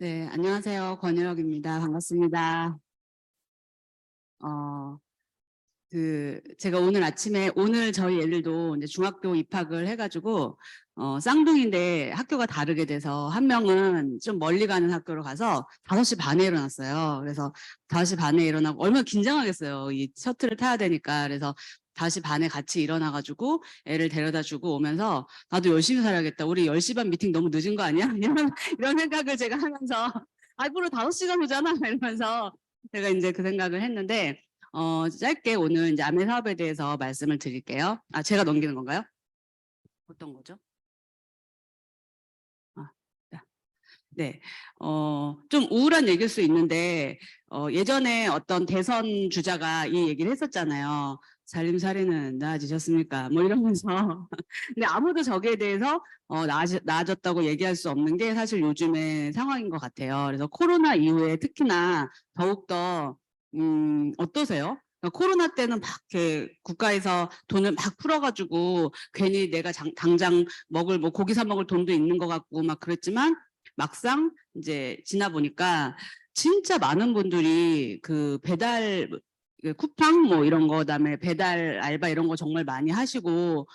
네, 안녕하세요. 권유혁입니다. 반갑습니다. 어, 제가 오늘 아침에, 오늘 저희 애들도 이제 중학교 입학을 해가지고, 쌍둥이인데 학교가 다르게 돼서, 한 명은 좀 멀리 가는 학교로 가서 5시 반에 일어났어요. 그래서 5시 반에 일어나고, 얼마나 긴장하겠어요. 이 셔틀을 타야 되니까. 그래서 5시 반에 같이 일어나가지고 애를 데려다 주고 오면서, 나도 열심히 살아야겠다. 우리 10시 반 미팅 너무 늦은 거 아니야? 이런 생각을 제가 하면서, 앞으로 5시간 오잖아. 이러면서 제가 이제 그 생각을 했는데, 짧게 오늘 이제 아메 사업에 대해서 말씀을 드릴게요. 아, 제가 넘기는 건가요? 어떤 거죠? 아, 자, 네. 좀 우울한 얘기일 수 있는데, 예전에 어떤 대선 주자가 이 얘기를 했었잖아요. 살림살이는 나아지셨습니까? 뭐 이러면서. 근데 아무도 저기에 대해서 나아졌다고 얘기할 수 없는 게 사실 요즘의 상황인 것 같아요. 그래서 코로나 이후에 특히나 더욱더, 어떠세요? 그러니까 코로나 때는 막 이렇게 국가에서 돈을 막 풀어가지고 괜히 내가 당장 먹을 뭐 고기 사 먹을 돈도 있는 것 같고 막 그랬지만 막상 이제 지나 보니까 진짜 많은 분들이 그 배달 쿠팡 뭐 이런 거 그다음에 배달 알바 이런 거 정말 많이 하시고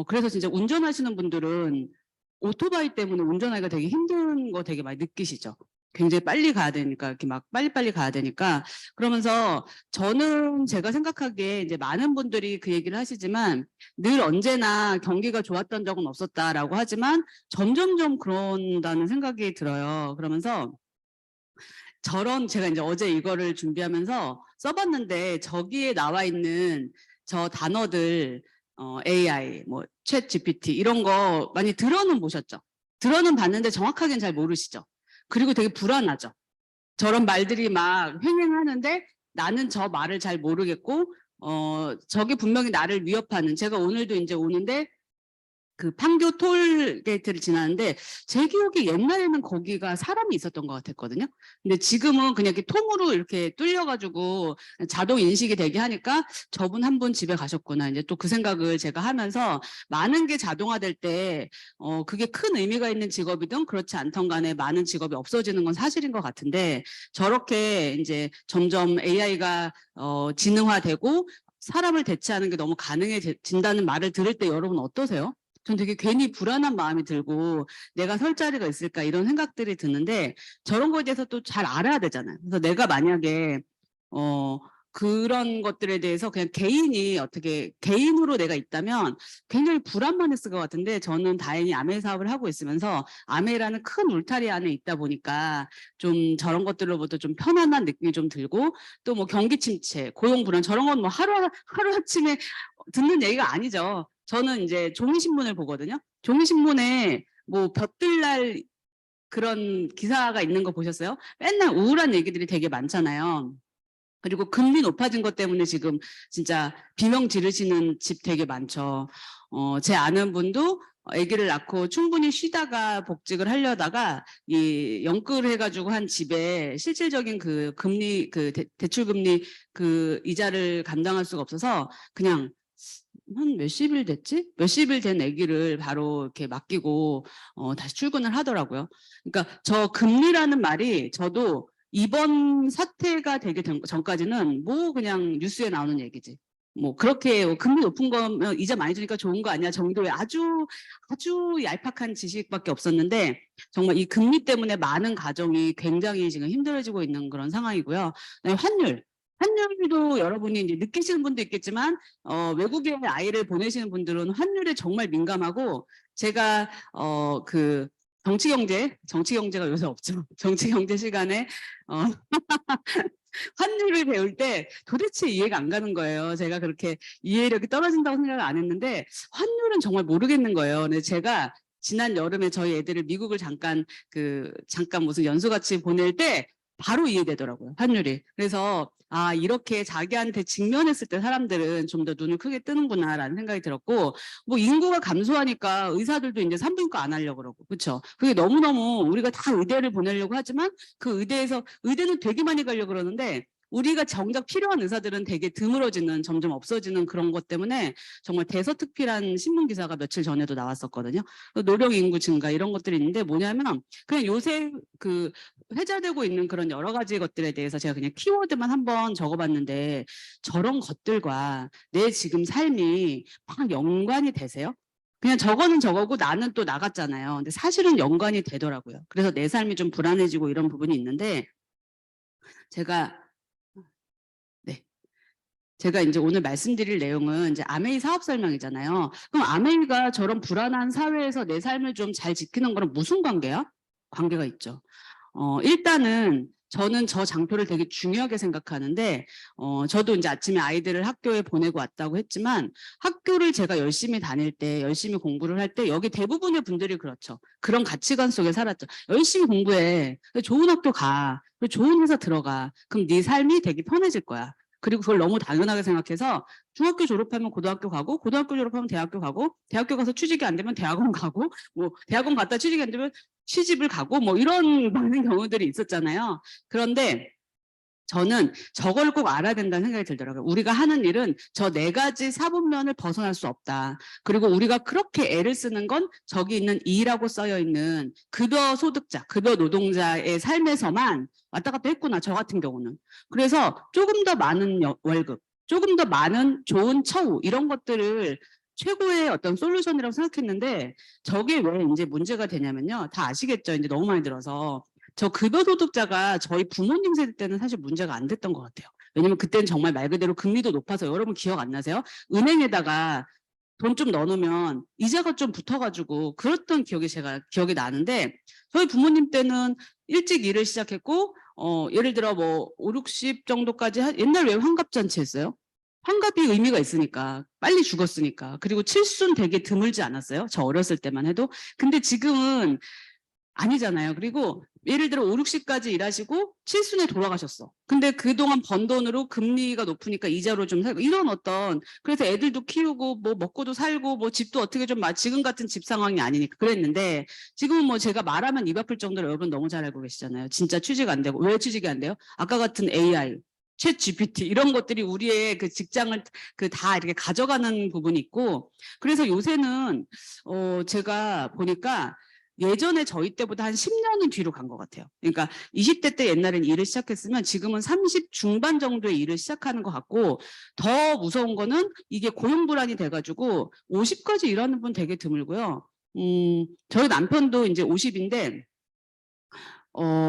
그래서 진짜 운전하시는 분들은 오토바이 때문에 운전하기가 되게 힘든 거 되게 많이 느끼시죠. 굉장히 빨리 가야 되니까 이렇게 막 빨리빨리 가야 되니까 그러면서 저는 제가 생각하기에 이제 많은 분들이 그 얘기를 하시지만 늘 언제나 경기가 좋았던 적은 없었다라고 하지만 점점점 그런다는 생각이 들어요. 그러면서 저런 제가 이제 어제 이거를 준비하면서 써봤는데 저기에 나와 있는 저 단어들 AI, 챗 GPT 이런 거 많이 들어는 보셨죠? 들어는 봤는데 정확하게는 잘 모르시죠? 그리고 되게 불안하죠? 저런 말들이 막 횡행하는데 나는 저 말을 잘 모르겠고 저게 분명히 나를 위협하는 제가 오늘도 이제 오는데 그 판교 톨게이트를 지나는데 제 기억에 옛날에는 거기가 사람이 있었던 것 같았거든요. 근데 지금은 그냥 이렇게 통으로 이렇게 뚫려가지고 자동 인식이 되게 하니까 저분 한 분 집에 가셨구나. 이제 또 그 생각을 제가 하면서 많은 게 자동화될 때 그게 큰 의미가 있는 직업이든 그렇지 않던 간에 많은 직업이 없어지는 건 사실인 것 같은데 저렇게 이제 점점 AI가 지능화되고 사람을 대체하는 게 너무 가능해진다는 말을 들을 때 여러분 어떠세요? 전 되게 괜히 불안한 마음이 들고 내가 설 자리가 있을까 이런 생각들이 드는데 저런 거에 대해서 또 잘 알아야 되잖아요. 그래서 내가 만약에 어 그런 것들에 대해서 그냥 개인이 어떻게 개인으로 내가 있다면 굉장히 불안만 했을 것 같은데 저는 다행히 아메 사업을 하고 있으면서 아메라는 큰 울타리 안에 있다 보니까 좀 저런 것들로부터 좀 편안한 느낌이 좀 들고 또 뭐 경기 침체, 고용 불안 저런 건 뭐 하루아침에 듣는 얘기가 아니죠. 저는 이제 종이신문을 보거든요. 종이신문에 뭐 볕들날 그런 기사가 있는 거 보셨어요? 맨날 우울한 얘기들이 되게 많잖아요. 그리고 금리 높아진 것 때문에 지금 진짜 비명 지르시는 집 되게 많죠. 제 아는 분도 아기를 낳고 충분히 쉬다가 복직을 하려다가 이 영끌 해가지고 한 집에 실질적인 그 금리 그 대출 금리 그 이자를 감당할 수가 없어서 그냥 한 몇십 일 됐지? 몇십 일 된 아기를 바로 이렇게 맡기고 다시 출근을 하더라고요. 그러니까 저 금리라는 말이 저도 이번 사태가 되기 전까지는 뭐 그냥 뉴스에 나오는 얘기지. 뭐 그렇게 금리 높은 거면 이자 많이 주니까 좋은 거 아니야 정도의 아주 아주 얄팍한 지식밖에 없었는데 정말 이 금리 때문에 많은 가정이 굉장히 지금 힘들어지고 있는 그런 상황이고요. 환율도 여러분이 이제 느끼시는 분도 있겠지만 외국에 아이를 보내시는 분들은 환율에 정말 민감하고 제가 그 정치경제가 요새 없죠. 정치경제 시간에 어, 환율을 배울 때 도대체 이해가 안 가는 거예요. 제가 그렇게 이해력이 떨어진다고 생각을 안 했는데 환율은 정말 모르겠는 거예요. 근데 제가 지난 여름에 저희 애들을 미국을 잠깐 무슨 연수같이 보낼 때 바로 이해되더라고요. 환율이. 그래서 아 이렇게 자기한테 직면했을 때 사람들은 좀 더 눈을 크게 뜨는구나라는 생각이 들었고 뭐 인구가 감소하니까 의사들도 이제 산부인과 안 하려고 그러고 그렇죠. 그게 너무너무 우리가 다 의대를 보내려고 하지만 그 의대는 되게 많이 가려고 그러는데 우리가 정작 필요한 의사들은 되게 드물어지는, 점점 없어지는 그런 것 때문에 정말 대서특필한 신문 기사가 며칠 전에도 나왔었거든요. 노령 인구 증가 이런 것들이 있는데 뭐냐면 그냥 요새 그 회자되고 있는 그런 여러 가지 것들에 대해서 제가 그냥 키워드만 한번 적어봤는데 저런 것들과 내 지금 삶이 막 연관이 되세요? 그냥 저거는 저거고 나는 또 나갔잖아요. 근데 사실은 연관이 되더라고요. 그래서 내 삶이 좀 불안해지고 이런 부분이 있는데 제가 네. 제가 이제 오늘 말씀드릴 내용은 이제 아메이 사업 설명이잖아요. 그럼 아메이가 저런 불안한 사회에서 내 삶을 좀 잘 지키는 거랑 무슨 관계야? 관계가 있죠. 일단은 저는 저 장표를 되게 중요하게 생각하는데 저도 이제 아침에 아이들을 학교에 보내고 왔다고 했지만 학교를 제가 열심히 다닐 때 열심히 공부를 할 때 여기 대부분의 분들이 그렇죠. 그런 가치관 속에 살았죠. 열심히 공부해. 좋은 학교 가. 좋은 회사 들어가. 그럼 네 삶이 되게 편해질 거야. 그리고 그걸 너무 당연하게 생각해서 중학교 졸업하면 고등학교 가고 고등학교 졸업하면 대학교 가고 대학교 가서 취직이 안 되면 대학원 가고 뭐 대학원 갔다 취직이 안 되면 시집을 가고 뭐 이런 많은 경우들이 있었잖아요. 그런데 저는 저걸 꼭 알아야 된다는 생각이 들더라고요. 우리가 하는 일은 저 네 가지 사분면을 벗어날 수 없다. 그리고 우리가 그렇게 애를 쓰는 건 저기 있는 이라고 써여 있는 급여 소득자, 급여 노동자의 삶에서만 왔다 갔다 했구나. 저 같은 경우는. 그래서 조금 더 많은 월급, 조금 더 많은 좋은 처우 이런 것들을 최고의 어떤 솔루션이라고 생각했는데 저게 왜 이제 문제가 되냐면요. 다 아시겠죠? 이제 너무 많이 들어서. 저 급여소득자가 저희 부모님 세대 때는 사실 문제가 안 됐던 것 같아요. 왜냐면 그때는 정말 말 그대로 금리도 높아서 여러분 기억 안 나세요? 은행에다가 돈 좀 넣어놓으면 이자가 좀 붙어가지고 그랬던 기억이 제가 기억이 나는데 저희 부모님 때는 일찍 일을 시작했고 예를 들어 뭐 5, 60 정도까지 옛날 왜 환갑잔치 했어요? 환갑이 의미가 있으니까 빨리 죽었으니까 그리고 칠순 되게 드물지 않았어요? 저 어렸을 때만 해도. 근데 지금은 아니잖아요. 그리고 예를 들어 5, 60까지 일하시고 칠순에 돌아가셨어. 근데 그동안 번 돈으로 금리가 높으니까 이자로 좀 살고 이런 어떤 그래서 애들도 키우고 뭐 먹고도 살고 뭐 집도 어떻게 좀 지금 같은 집 상황이 아니니까 그랬는데 지금은 뭐 제가 말하면 입 아플 정도로 여러분 너무 잘 알고 계시잖아요. 진짜 취직 안 되고 왜 취직이 안 돼요? 아까 같은 AI 챗 GPT 이런 것들이 우리의 그 직장을 그 다 이렇게 가져가는 부분이 있고 그래서 요새는 제가 보니까 예전에 저희 때보다 한 10년은 뒤로 간 것 같아요. 그러니까 20대 때 옛날엔 일을 시작했으면 지금은 30 중반 정도에 일을 시작하는 것 같고 더 무서운 거는 이게 고용 불안이 돼가지고 50까지 일하는 분 되게 드물고요. 저희 남편도 이제 50인데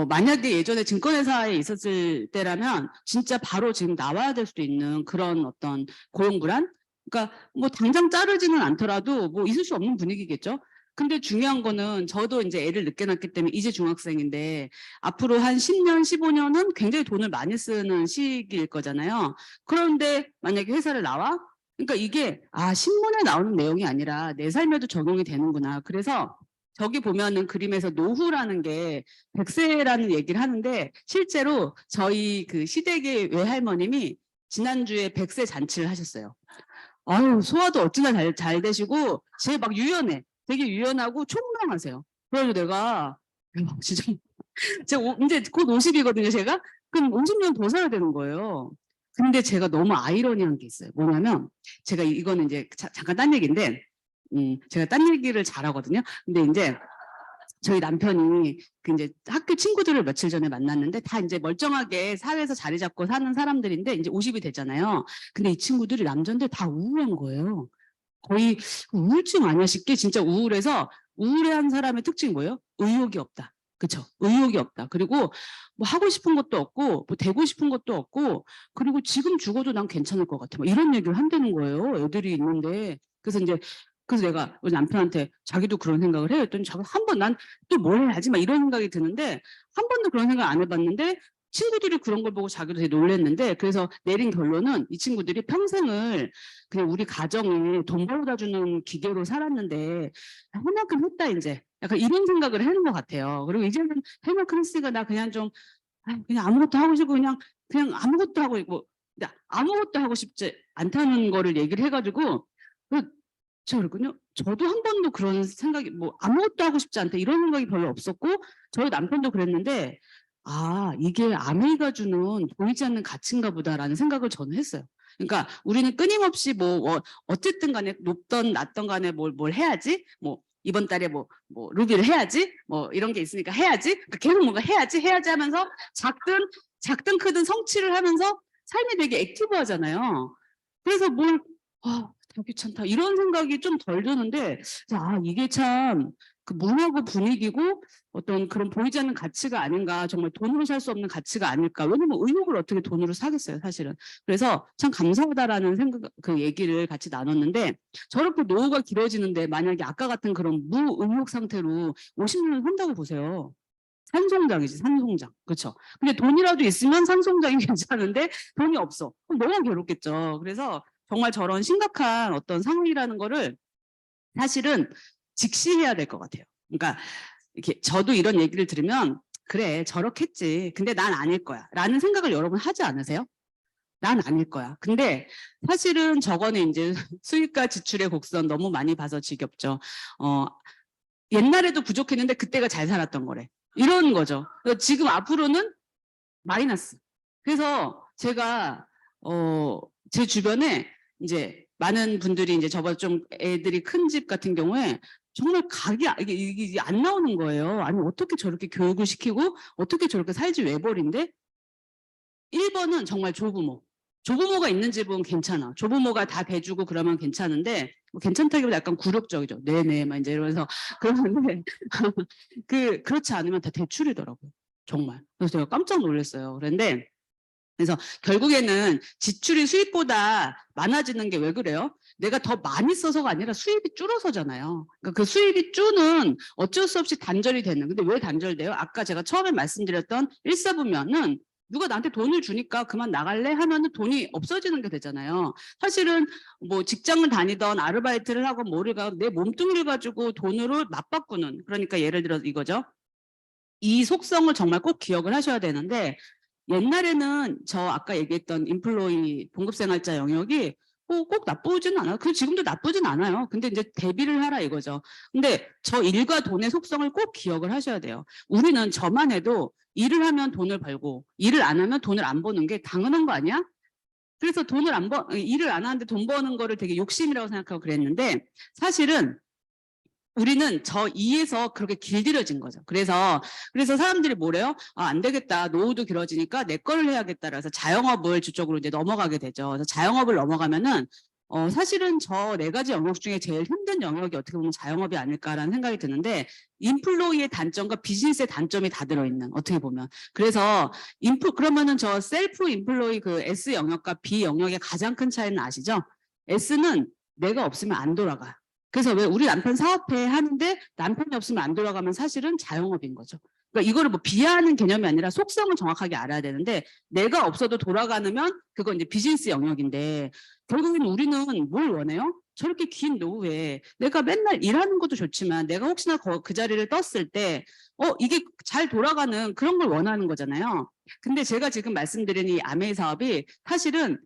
만약에 예전에 증권회사에 있었을 때라면 진짜 바로 지금 나와야 될 수도 있는 그런 어떤 고용 불안? 그러니까 뭐 당장 자르지는 않더라도 뭐 있을 수 없는 분위기겠죠. 근데 중요한 거는 저도 이제 애를 늦게 낳기 때문에 이제 중학생인데 앞으로 한 10년, 15년은 굉장히 돈을 많이 쓰는 시기일 거잖아요. 그런데 만약에 회사를 나와? 그러니까 이게 신문에 나오는 내용이 아니라 내 삶에도 적용이 되는구나. 그래서 저기 보면은 그림에서 노후라는 게 100세라는 얘기를 하는데 실제로 저희 그 시댁의 외할머님이 지난주에 100세 잔치를 하셨어요. 아유, 소화도 어찌나 잘 되시고, 제 막 유연해. 되게 유연하고 총명하세요. 그래서 내가, 야, 진짜, 제가 이제 곧 50이거든요, 제가? 그럼 50년 더 살아야 되는 거예요. 근데 제가 너무 아이러니한 게 있어요. 뭐냐면, 제가 이거는 이제 잠깐 딴 얘기인데, 제가 딴 얘기를 잘하거든요. 근데 이제 저희 남편이 그 이제 학교 친구들을 며칠 전에 만났는데 다 이제 멀쩡하게 사회에서 자리 잡고 사는 사람들인데 이제 50이 됐잖아요. 근데 이 친구들이 남자인데 다 우울한 거예요. 거의 우울증 아니야 싶게 진짜 우울해서 우울해한 사람의 특징이 뭐예요? 의욕이 없다. 그쵸? 의욕이 없다. 그리고 뭐 하고 싶은 것도 없고 뭐 되고 싶은 것도 없고 그리고 지금 죽어도 난 괜찮을 것 같아. 뭐 이런 얘기를 한다는 거예요. 애들이 있는데. 그래서 내가 우리 남편한테 자기도 그런 생각을 해요. 했더니 자기 한 번 난 또 뭘 해야지 막 이런 생각이 드는데 한 번도 그런 생각 안 해봤는데 친구들이 그런 걸 보고 자기도 되게 놀랬는데 그래서 내린 결론은 이 친구들이 평생을 그냥 우리 가정에 돈 벌어다 주는 기계로 살았는데 할 만큼 했다 이제 약간 이런 생각을 하는 것 같아요. 그리고 이제는 할 만큼 했으니까 나 그냥 좀 그냥 아무것도 하고 싶고 그냥 아무것도 하고 있고 아무것도 하고 싶지 않다는 거를 얘기를 해가지고 제가 그랬거든요. 저도 한 번도 그런 생각이 뭐 아무것도 하고 싶지 않다 이런 생각이 별로 없었고 저희 남편도 그랬는데 아, 이게 아메이가 주는 보이지 않는 가치인가 보다라는 생각을 저는 했어요. 그러니까 우리는 끊임없이 어쨌든 간에 높던 낮던 간에 뭘 해야지, 이번 달에 루비를 해야지, 이런 게 있으니까 해야지, 그러니까 계속 뭔가 해야지 하면서 작든 크든 성취를 하면서 삶이 되게 액티브하잖아요. 그래서 더 귀찮다 이런 생각이 좀 덜 드는데, 이게 참 그 문화고 분위기고 어떤 그런 보이지 않는 가치가 아닌가, 정말 돈으로 살 수 없는 가치가 아닐까. 왜냐면 의욕을 어떻게 돈으로 사겠어요, 사실은. 그래서 참 감사하다라는 그 얘기를 같이 나눴는데, 저렇게 노후가 길어지는데 만약에 아까 같은 그런 무의욕 상태로 50년을 산다고 보세요. 산송장이지, 산송장. 그렇죠. 근데 돈이라도 있으면 산송장이 괜찮은데 돈이 없어. 그럼 너무 괴롭겠죠. 그래서 정말 저런 심각한 어떤 상황이라는 거를 사실은 직시해야 될 것 같아요. 그러니까 이렇게 저도 이런 얘기를 들으면 그래 저렇겠지. 근데 난 아닐 거야. 라는 생각을 여러분 하지 않으세요? 난 아닐 거야. 근데 사실은 저거는 이제 수입과 지출의 곡선 너무 많이 봐서 지겹죠. 옛날에도 부족했는데 그때가 잘 살았던 거래. 이런 거죠. 지금 앞으로는 마이너스. 그래서 제가 제 주변에 이제 많은 분들이 이제 저보다 좀 애들이 큰 집 같은 경우에 정말 이게 안 나오는 거예요. 아니 어떻게 저렇게 교육을 시키고 어떻게 저렇게 살지 외벌인데 1번은 정말 조부모. 조부모가 있는 집은 괜찮아. 조부모가 다 대주고 그러면 괜찮은데 괜찮다기보다 약간 굴욕적이죠. 네네 막 이제 이러면서 그러는데 그렇지 않으면 다 대출이더라고요. 정말. 그래서 제가 깜짝 놀랐어요. 그래서 결국에는 지출이 수입보다 많아지는 게 왜 그래요? 내가 더 많이 써서가 아니라 수입이 줄어서잖아요. 그러니까 그 수입이 줄은 어쩔 수 없이 단절이 되는. 근데 왜 단절돼요? 아까 제가 처음에 말씀드렸던 일사분면은 누가 나한테 돈을 주니까 그만 나갈래 하면은 돈이 없어지는 게 되잖아요. 사실은 직장을 다니던 아르바이트를 하고 뭐를 가고 내 몸뚱이를 가지고 돈으로 맞바꾸는, 그러니까 예를 들어서 이거죠. 이 속성을 정말 꼭 기억을 하셔야 되는데, 옛날에는 저 아까 얘기했던 인플로이 봉급생활자 영역이 꼭 나쁘진 않아요. 그 지금도 나쁘진 않아요. 근데 이제 대비를 하라 이거죠. 근데 저 일과 돈의 속성을 꼭 기억을 하셔야 돼요. 우리는 저만 해도 일을 하면 돈을 벌고 일을 안 하면 돈을 안 버는 게 당연한 거 아니야? 그래서 일을 안 하는데 돈 버는 거를 되게 욕심이라고 생각하고 그랬는데, 사실은 우리는 저 2에서 그렇게 길들여진 거죠. 그래서 사람들이 뭐래요? 안 되겠다. 노후도 길어지니까 내 거를 해야겠다. 그래서 자영업을 저쪽으로 이제 넘어가게 되죠. 그래서 자영업을 넘어가면은 사실은 저 4가지 영역 중에 제일 힘든 영역이 어떻게 보면 자영업이 아닐까라는 생각이 드는데, 인플로이의 단점과 비즈니스의 단점이 다 들어있는, 어떻게 보면. 그래서 그러면은 저 셀프 인플로이 그 S 영역과 B 영역의 가장 큰 차이는 아시죠? S는 내가 없으면 안 돌아가. 그래서 왜 우리 남편 사업회 하는데 남편이 없으면 안 돌아가면 사실은 자영업인 거죠. 그러니까 이거를 비하하는 개념이 아니라 속성을 정확하게 알아야 되는데, 내가 없어도 돌아가면 그건 이제 비즈니스 영역인데, 결국엔 우리는 뭘 원해요? 저렇게 긴 노후에 내가 맨날 일하는 것도 좋지만 내가 혹시나 그 자리를 떴을 때 이게 잘 돌아가는 그런 걸 원하는 거잖아요. 근데 제가 지금 말씀드린 이 아메이 사업이 사실은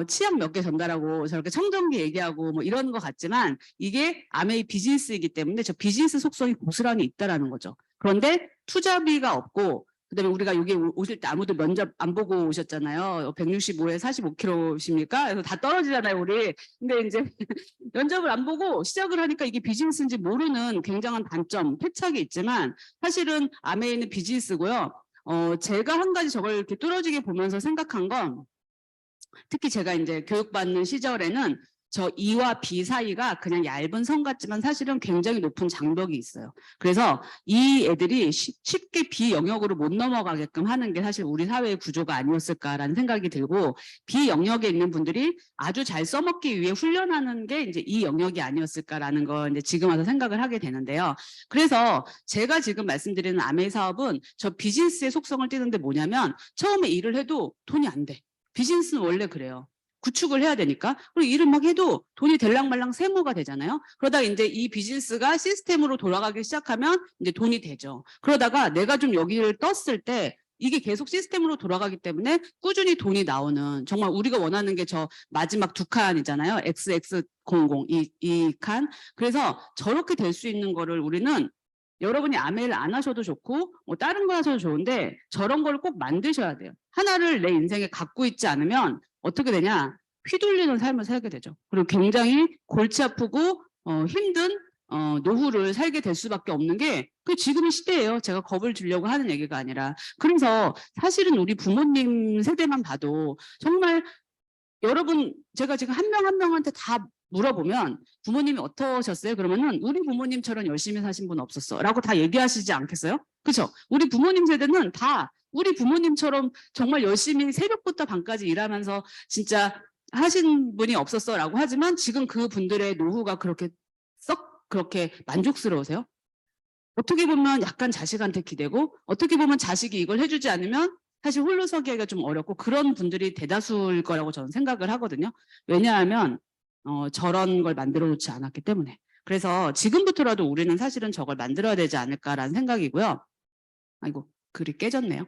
치약 몇 개 전달하고 저렇게 청정기 얘기하고 이러는 것 같지만, 이게 아메이 비즈니스이기 때문에 저 비즈니스 속성이 고스란히 있다라는 거죠. 그런데 투자비가 없고, 그다음에 우리가 여기 오실 때 아무도 면접 안 보고 오셨잖아요. 165에 45kg십니까? 그래서 다 떨어지잖아요, 우리. 근데 이제 면접을 안 보고 시작을 하니까 이게 비즈니스인지 모르는 굉장한 단점, 패착이 있지만, 사실은 아메이는 비즈니스고요. 제가 한 가지 저걸 이렇게 뚫어지게 보면서 생각한 건, 특히 제가 이제 교육받는 시절에는 저 E와 B 사이가 그냥 얇은 선 같지만 사실은 굉장히 높은 장벽이 있어요. 그래서 이 애들이 쉽게 B 영역으로 못 넘어가게끔 하는 게 사실 우리 사회의 구조가 아니었을까라는 생각이 들고, B 영역에 있는 분들이 아주 잘 써먹기 위해 훈련하는 게 이제 이 영역이 아니었을까라는 걸 이제 지금 와서 생각을 하게 되는데요. 그래서 제가 지금 말씀드리는 아메이 사업은 저 비즈니스의 속성을 띠는데 뭐냐면, 처음에 일을 해도 돈이 안 돼. 비즈니스는 원래 그래요. 구축을 해야 되니까. 그리고 일을 막 해도 돈이 될랑말랑 세무가 되잖아요. 그러다 이제 이 비즈니스가 시스템으로 돌아가기 시작하면 이제 돈이 되죠. 그러다가 내가 좀 여기를 떴을 때 이게 계속 시스템으로 돌아가기 때문에 꾸준히 돈이 나오는, 정말 우리가 원하는 게 저 마지막 2칸이잖아요. XX00 이 칸. 그래서 저렇게 될 수 있는 거를 우리는 여러분이 아메이를 안 하셔도 좋고 뭐 다른 거 하셔도 좋은데 저런 걸 꼭 만드셔야 돼요. 하나를 내 인생에 갖고 있지 않으면 어떻게 되냐? 휘둘리는 삶을 살게 되죠. 그리고 굉장히 골치 아프고 힘든 노후를 살게 될 수밖에 없는 게 그 지금의 시대예요. 제가 겁을 주려고 하는 얘기가 아니라. 그래서 사실은 우리 부모님 세대만 봐도 정말 여러분 제가 지금 한 명 한 명한테 다 물어보면 부모님이 어떠셨어요? 그러면은 우리 부모님처럼 열심히 사신 분 없었어 라고 다 얘기하시지 않겠어요? 그렇죠? 우리 부모님 세대는 다 우리 부모님처럼 정말 열심히 새벽부터 밤까지 일하면서 진짜 하신 분이 없었어 라고 하지만 지금 그 분들의 노후가 그렇게 썩 그렇게 만족스러우세요? 어떻게 보면 약간 자식한테 기대고 어떻게 보면 자식이 이걸 해주지 않으면 사실 홀로 서기가 좀 어렵고 그런 분들이 대다수일 거라고 저는 생각을 하거든요. 왜냐하면 저런 걸 만들어 놓지 않았기 때문에. 그래서 지금부터라도 우리는 사실은 저걸 만들어야 되지 않을까라는 생각이고요. 아이고 글이 깨졌네요.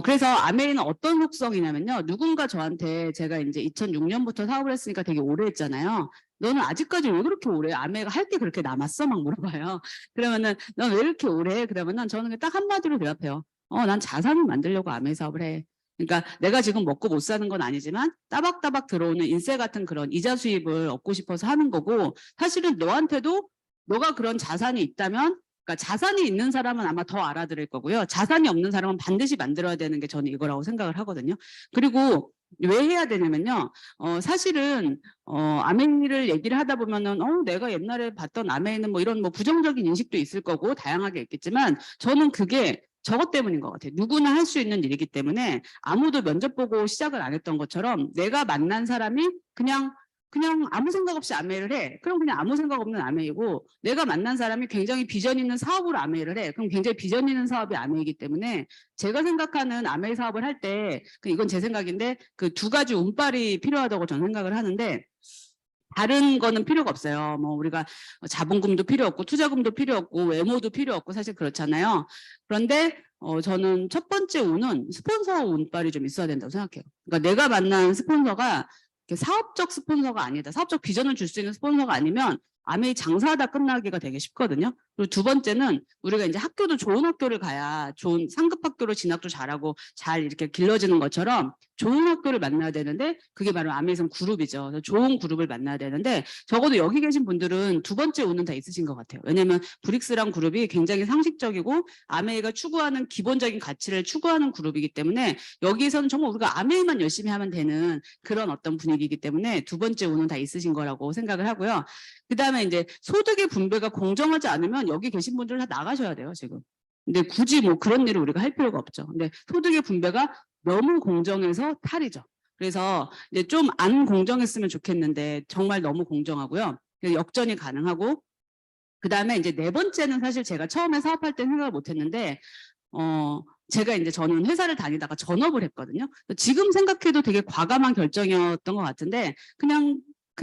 그래서 아메이는 어떤 속성이냐면요. 누군가 저한테 제가 이제 2006년부터 사업을 했으니까 되게 오래 했잖아요. 너는 아직까지 왜 그렇게 오래 해? 아메이가 할 게 그렇게 남았어? 막 물어봐요. 그러면은 넌 왜 이렇게 오래 해? 그러면은 저는 딱 한마디로 대답해요. 난 자산을 만들려고 아메이 사업을 해. 그러니까 내가 지금 먹고 못 사는 건 아니지만 따박따박 들어오는 인세 같은 그런 이자 수입을 얻고 싶어서 하는 거고 사실은 너한테도 너가 그런 자산이 있다면 그러니까 자산이 있는 사람은 아마 더 알아들을 거고요. 자산이 없는 사람은 반드시 만들어야 되는 게 저는 이거라고 생각을 하거든요. 그리고 왜 해야 되냐면요. 사실은 아메이를 얘기를 하다 보면은 내가 옛날에 봤던 아메이는 뭐 이런 뭐 부정적인 인식도 있을 거고 다양하게 있겠지만 저는 그게 저것 때문인 것 같아요. 누구나 할 수 있는 일이기 때문에 아무도 면접 보고 시작을 안 했던 것처럼 내가 만난 사람이 그냥 아무 생각 없이 아메이를 해. 그럼 그냥 아무 생각 없는 아메이고 내가 만난 사람이 굉장히 비전 있는 사업으로 아메이를 해. 그럼 굉장히 비전 있는 사업이 아메이기 때문에 제가 생각하는 아메이 사업을 할 때 이건 제 생각인데 그 두 가지 운빨이 필요하다고 저는 생각을 하는데 다른 거는 필요가 없어요. 뭐 우리가 자본금도 필요 없고 투자금도 필요 없고 외모도 필요 없고 사실 그렇잖아요. 그런데 저는 첫 번째 운은 스폰서 운빨이 좀 있어야 된다고 생각해요. 그러니까 내가 만난 스폰서가 사업적 스폰서가 아니다. 사업적 비전을 줄 수 있는 스폰서가 아니면 아메이 장사하다 끝나기가 되게 쉽거든요. 그리고 두 번째는 우리가 이제 학교도 좋은 학교를 가야 좋은 상급 학교로 진학도 잘하고 잘 이렇게 길러지는 것처럼 좋은 학교를 만나야 되는데 그게 바로 아메이선 그룹이죠. 그래서 좋은 그룹을 만나야 되는데 적어도 여기 계신 분들은 두 번째 운은 다 있으신 것 같아요. 왜냐하면 브릭스란 그룹이 굉장히 상식적이고 아메이가 추구하는 기본적인 가치를 추구하는 그룹이기 때문에 여기에서는 정말 우리가 아메이만 열심히 하면 되는 그런 어떤 분위기이기 때문에 두 번째 운은 다 있으신 거라고 생각을 하고요. 그 다음에 이제 소득의 분배가 공정하지 않으면 여기 계신 분들 다 나가셔야 돼요, 지금. 근데 굳이 뭐 그런 일을 우리가 할 필요가 없죠. 근데 소득의 분배가 너무 공정해서 탈이죠. 그래서 이제 좀 안 공정했으면 좋겠는데 정말 너무 공정하고요. 역전이 가능하고 그 다음에 이제 네 번째는 사실 제가 처음에 사업할 때 생각을 못 했는데 제가 이제 저는 회사를 다니다가 전업을 했거든요. 지금 생각해도 되게 과감한 결정이었던 것 같은데 그냥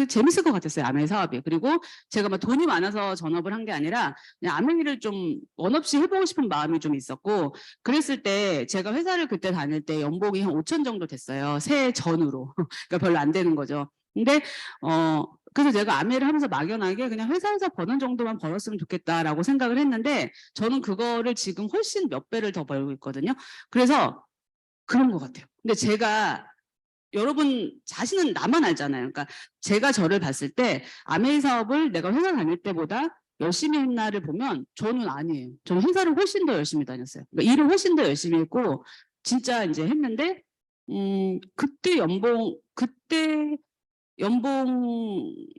재밌을 것 같았어요. 아메이 사업이. 그리고 제가 막 돈이 많아서 전업을 한 게 아니라 그냥 아메이를 좀 원 없이 해보고 싶은 마음이 좀 있었고 그랬을 때 제가 회사를 그때 다닐 때 연봉이 한 5천 정도 됐어요. 새해 전후로. 그러니까 별로 안 되는 거죠. 근데 그래서 제가 아메이를 하면서 막연하게 그냥 회사에서 버는 정도만 벌었으면 좋겠다라고 생각을 했는데 저는 그거를 지금 훨씬 몇 배를 더 벌고 있거든요. 그래서 그런 것 같아요. 근데 제가 여러분 자신은 나만 알잖아요. 그러니까 제가 저를 봤을 때 아메이 사업을 내가 회사 다닐 때보다 열심히 했나를 보면 저는 아니에요. 저는 회사를 훨씬 더 열심히 다녔어요. 그러니까 일을 훨씬 더 열심히 했고 진짜 이제 했는데 그때 연봉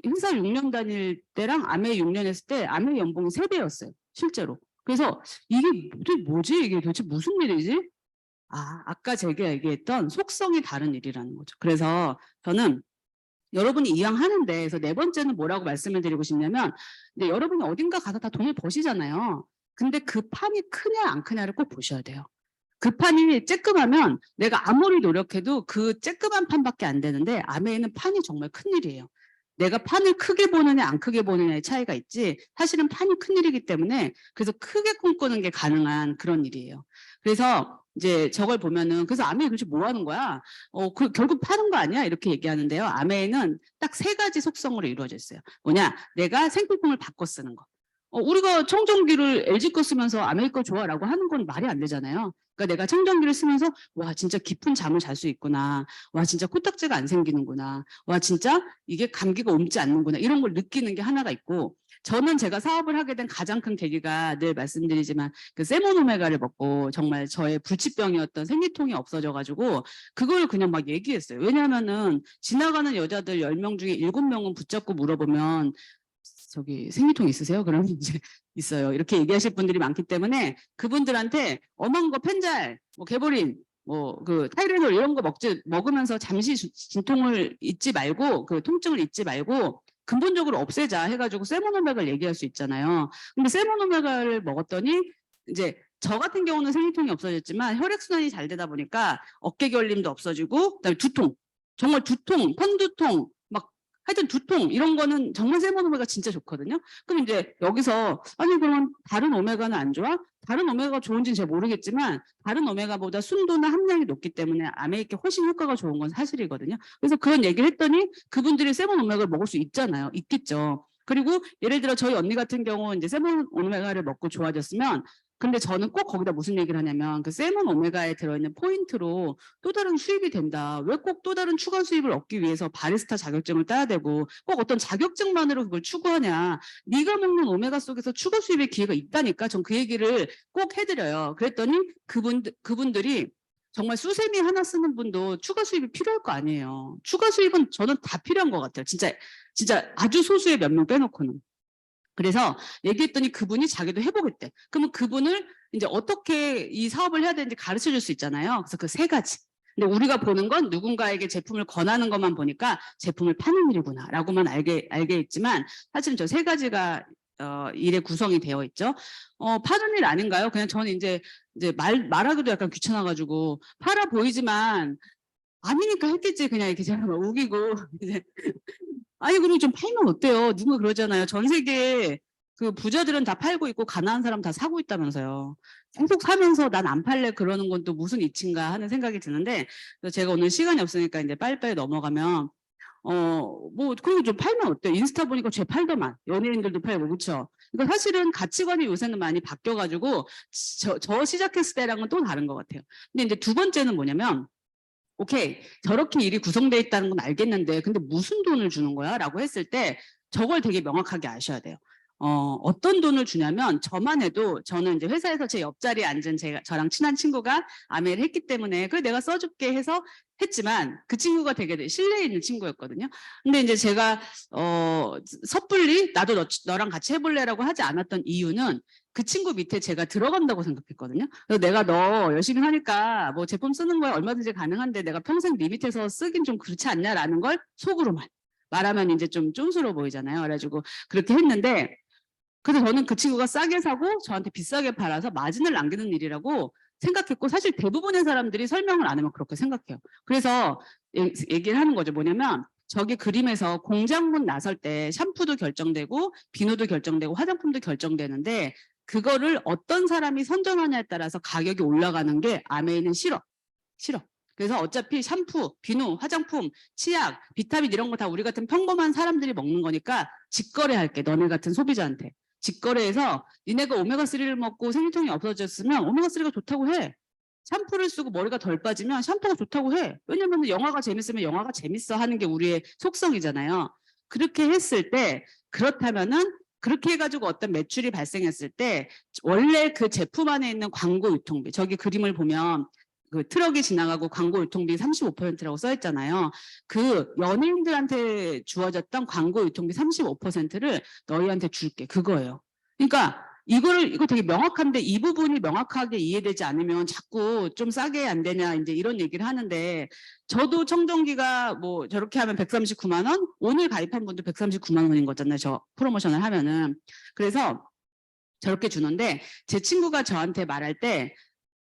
회사 6년 다닐 때랑 아메이 6년 했을 때 아메이 연봉이 3배였어요. 실제로. 그래서 이게 뭐지? 이게 도대체 무슨 일이지? 아까 제가 얘기했던 속성이 다른 일이라는 거죠. 그래서 저는 여러분이 이왕 하는데 그래서 네 번째는 뭐라고 말씀을 드리고 싶냐면 이제 여러분이 어딘가 가서 다 돈을 버시잖아요. 근데 그 판이 크냐 안 크냐를 꼭 보셔야 돼요. 그 판이 쬐끔하면 내가 아무리 노력해도 그 쬐끔한 판밖에 안 되는데 아메이는 판이 정말 큰일이에요. 내가 판을 크게 보느냐 안 크게 보느냐의 차이가 있지 사실은 판이 큰일이기 때문에 그래서 크게 꿈꾸는 게 가능한 그런 일이에요. 그래서 이제 저걸 보면은 그래서 아메이 도대체 뭐 하는 거야? 결국 파는 거 아니야? 이렇게 얘기하는데요. 아메이는 딱 3가지 속성으로 이루어져 있어요. 뭐냐? 내가 생필품을 바꿔 쓰는 거. 우리가 청정기를 LG 거 쓰면서 아메리카 거 좋아라고 하는 건 말이 안 되잖아요. 그러니까 내가 청정기를 쓰면서 와 진짜 깊은 잠을 잘 수 있구나. 와 진짜 코딱지가 안 생기는구나. 와 진짜 이게 감기가 옮지 않는구나. 이런 걸 느끼는 게 하나가 있고 저는 제가 사업을 하게 된 가장 큰 계기가 늘 말씀드리지만 그 세모노메가를 먹고 정말 저의 불치병이었던 생리통이 없어져가지고 그걸 그냥 막 얘기했어요. 왜냐하면은 지나가는 여자들 10명 중에 7명은 붙잡고 물어보면 저기 생리통 있으세요? 그러면 이제 있어요. 이렇게 얘기하실 분들이 많기 때문에 그분들한테 엄한 거 펜잘, 뭐 개보린, 뭐 그 타이레놀 이런 거 먹으면서 잠시 진통을 잊지 말고 그 통증을 잊지 말고 근본적으로 없애자 해가지고 세모노메가를 얘기할 수 있잖아요. 근데 세모노메가를 먹었더니 이제 저 같은 경우는 생리통이 없어졌지만 혈액순환이 잘 되다 보니까 어깨 결림도 없어지고 그다음에 두통, 정말 두통, 편두통 막 하여튼 두통 이런 거는 정말 세모노메가 진짜 좋거든요. 그럼 이제 여기서 아니 그러면 다른 오메가는 안 좋아? 다른 오메가가 좋은지는 잘 모르겠지만 다른 오메가보다 순도나 함량이 높기 때문에 암에 이렇게 훨씬 효과가 좋은 건 사실이거든요. 그래서 그런 얘기를 했더니 그분들이 세모노메가를 먹을 수 있잖아요. 있겠죠. 그리고 예를 들어 저희 언니 같은 경우 이제 세모노메가를 먹고 좋아졌으면 근데 저는 꼭 거기다 무슨 얘기를 하냐면 그 세몬 오메가에 들어있는 포인트로 또 다른 수입이 된다. 왜 꼭 또 다른 추가 수입을 얻기 위해서 바리스타 자격증을 따야 되고 꼭 어떤 자격증만으로 그걸 추구하냐. 네가 먹는 오메가 속에서 추가 수입의 기회가 있다니까. 전 그 얘기를 꼭 해드려요. 그랬더니 그분들이 정말 수세미 하나 쓰는 분도 추가 수입이 필요할 거 아니에요. 추가 수입은 저는 다 필요한 것 같아요. 진짜 아주 소수의 몇 명 빼놓고는. 그래서 얘기했더니 그분이 자기도 해보겠대. 그러면 그분을 이제 어떻게 이 사업을 해야 되는지 가르쳐 줄 수 있잖아요. 그래서 그 세 가지. 근데 우리가 보는 건 누군가에게 제품을 권하는 것만 보니까 제품을 파는 일이구나 라고만 알게 있지만 사실은 저 세 가지가 일의 구성이 되어 있죠. 파는 일 아닌가요? 그냥 저는 이제 말하기도 약간 귀찮아가지고 팔아 보이지만 아니니까 했겠지. 그냥 이렇게 제가 막 우기고 이제 아니 그럼 좀 팔면 어때요? 누가 그러잖아요. 전 세계 그 부자들은 다 팔고 있고 가난한 사람 다 사고 있다면서요. 계속 사면서 난 안 팔래 그러는 건 또 무슨 이치인가 하는 생각이 드는데 제가 오늘 시간이 없으니까 이제 빨리빨리 넘어가면 뭐 그리고 좀 팔면 어때요? 인스타 보니까 쟤 팔더만 연예인들도 팔고 그렇죠? 그러니까 사실은 가치관이 요새는 많이 바뀌어가지고 저 시작했을 때랑은 또 다른 것 같아요. 근데 이제 두 번째는 뭐냐면 오케이 저렇게 일이 구성되어 있다는 건 알겠는데 근데 무슨 돈을 주는 거야? 라고 했을 때 저걸 되게 명확하게 아셔야 돼요. 어떤 돈을 주냐면 저만 해도 저는 이제 회사에서 제 옆자리에 앉은 저랑 친한 친구가 아메를 했기 때문에 그래 내가 써줄게 해서 했지만 그 친구가 되게 신뢰 있는 친구였거든요. 근데 이제 제가 섣불리 나도 너랑 같이 해볼래라고 하지 않았던 이유는 그 친구 밑에 제가 들어간다고 생각했거든요. 그래서 내가 너 열심히 하니까 뭐 제품 쓰는 거야 얼마든지 가능한데 내가 평생 네 밑에서 쓰긴 좀 그렇지 않냐라는 걸 속으로만 말하면 이제 좀 쫀스러워 보이잖아요. 그래가지고 그렇게 했는데 그래서 저는 그 친구가 싸게 사고 저한테 비싸게 팔아서 마진을 남기는 일이라고 생각했고 사실 대부분의 사람들이 설명을 안 하면 그렇게 생각해요. 그래서 얘기를 하는 거죠. 뭐냐면 저기 그림에서 공장문 나설 때 샴푸도 결정되고 비누도 결정되고 화장품도 결정되는데 그거를 어떤 사람이 선정하냐에 따라서 가격이 올라가는 게 아메이는 싫어. 그래서 어차피 샴푸, 비누, 화장품, 치약, 비타민 이런 거 다 우리 같은 평범한 사람들이 먹는 거니까 직거래할게. 너네 같은 소비자한테. 직거래해서 니네가 오메가3를 먹고 생리통이 없어졌으면 오메가3가 좋다고 해. 샴푸를 쓰고 머리가 덜 빠지면 샴푸가 좋다고 해. 왜냐면 영화가 재밌으면 영화가 재밌어 하는 게 우리의 속성이잖아요. 그렇게 했을 때 그렇다면은 그렇게 해가지고 어떤 매출이 발생했을 때 원래 그 제품 안에 있는 광고 유통비 저기 그림을 보면 그 트럭이 지나가고 광고 유통비 35%라고 써 있잖아요. 그 연예인들한테 주어졌던 광고 유통비 35%를 너희한테 줄게. 그거예요. 그러니까 이거 되게 명확한데 이 부분이 명확하게 이해되지 않으면 자꾸 좀 싸게 안 되냐 이제 이런 얘기를 하는데 저도 청정기가 뭐 저렇게 하면 139만 원? 오늘 가입한 분도 139만 원인 거잖아요. 저 프로모션을 하면은. 그래서 저렇게 주는데 제 친구가 저한테 말할 때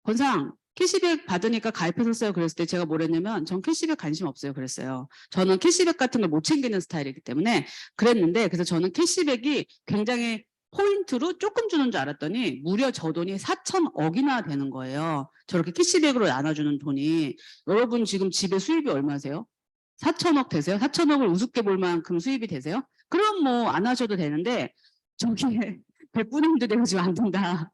권상 캐시백 받으니까 가입했었어요. 그랬을 때 제가 뭐랬냐면 전 캐시백 관심 없어요. 그랬어요. 저는 캐시백 같은 걸 못 챙기는 스타일이기 때문에 그랬는데 그래서 저는 캐시백이 굉장히 포인트로 조금 주는 줄 알았더니 무려 저 돈이 4천억이나 되는 거예요. 저렇게 캐시백으로 나눠주는 돈이. 여러분 지금 집에 수입이 얼마세요? 4천억 되세요? 4천억을 우습게 볼 만큼 수입이 되세요? 그럼 뭐 안 하셔도 되는데 저기에 100분의 1도 되고 지금 안 된다.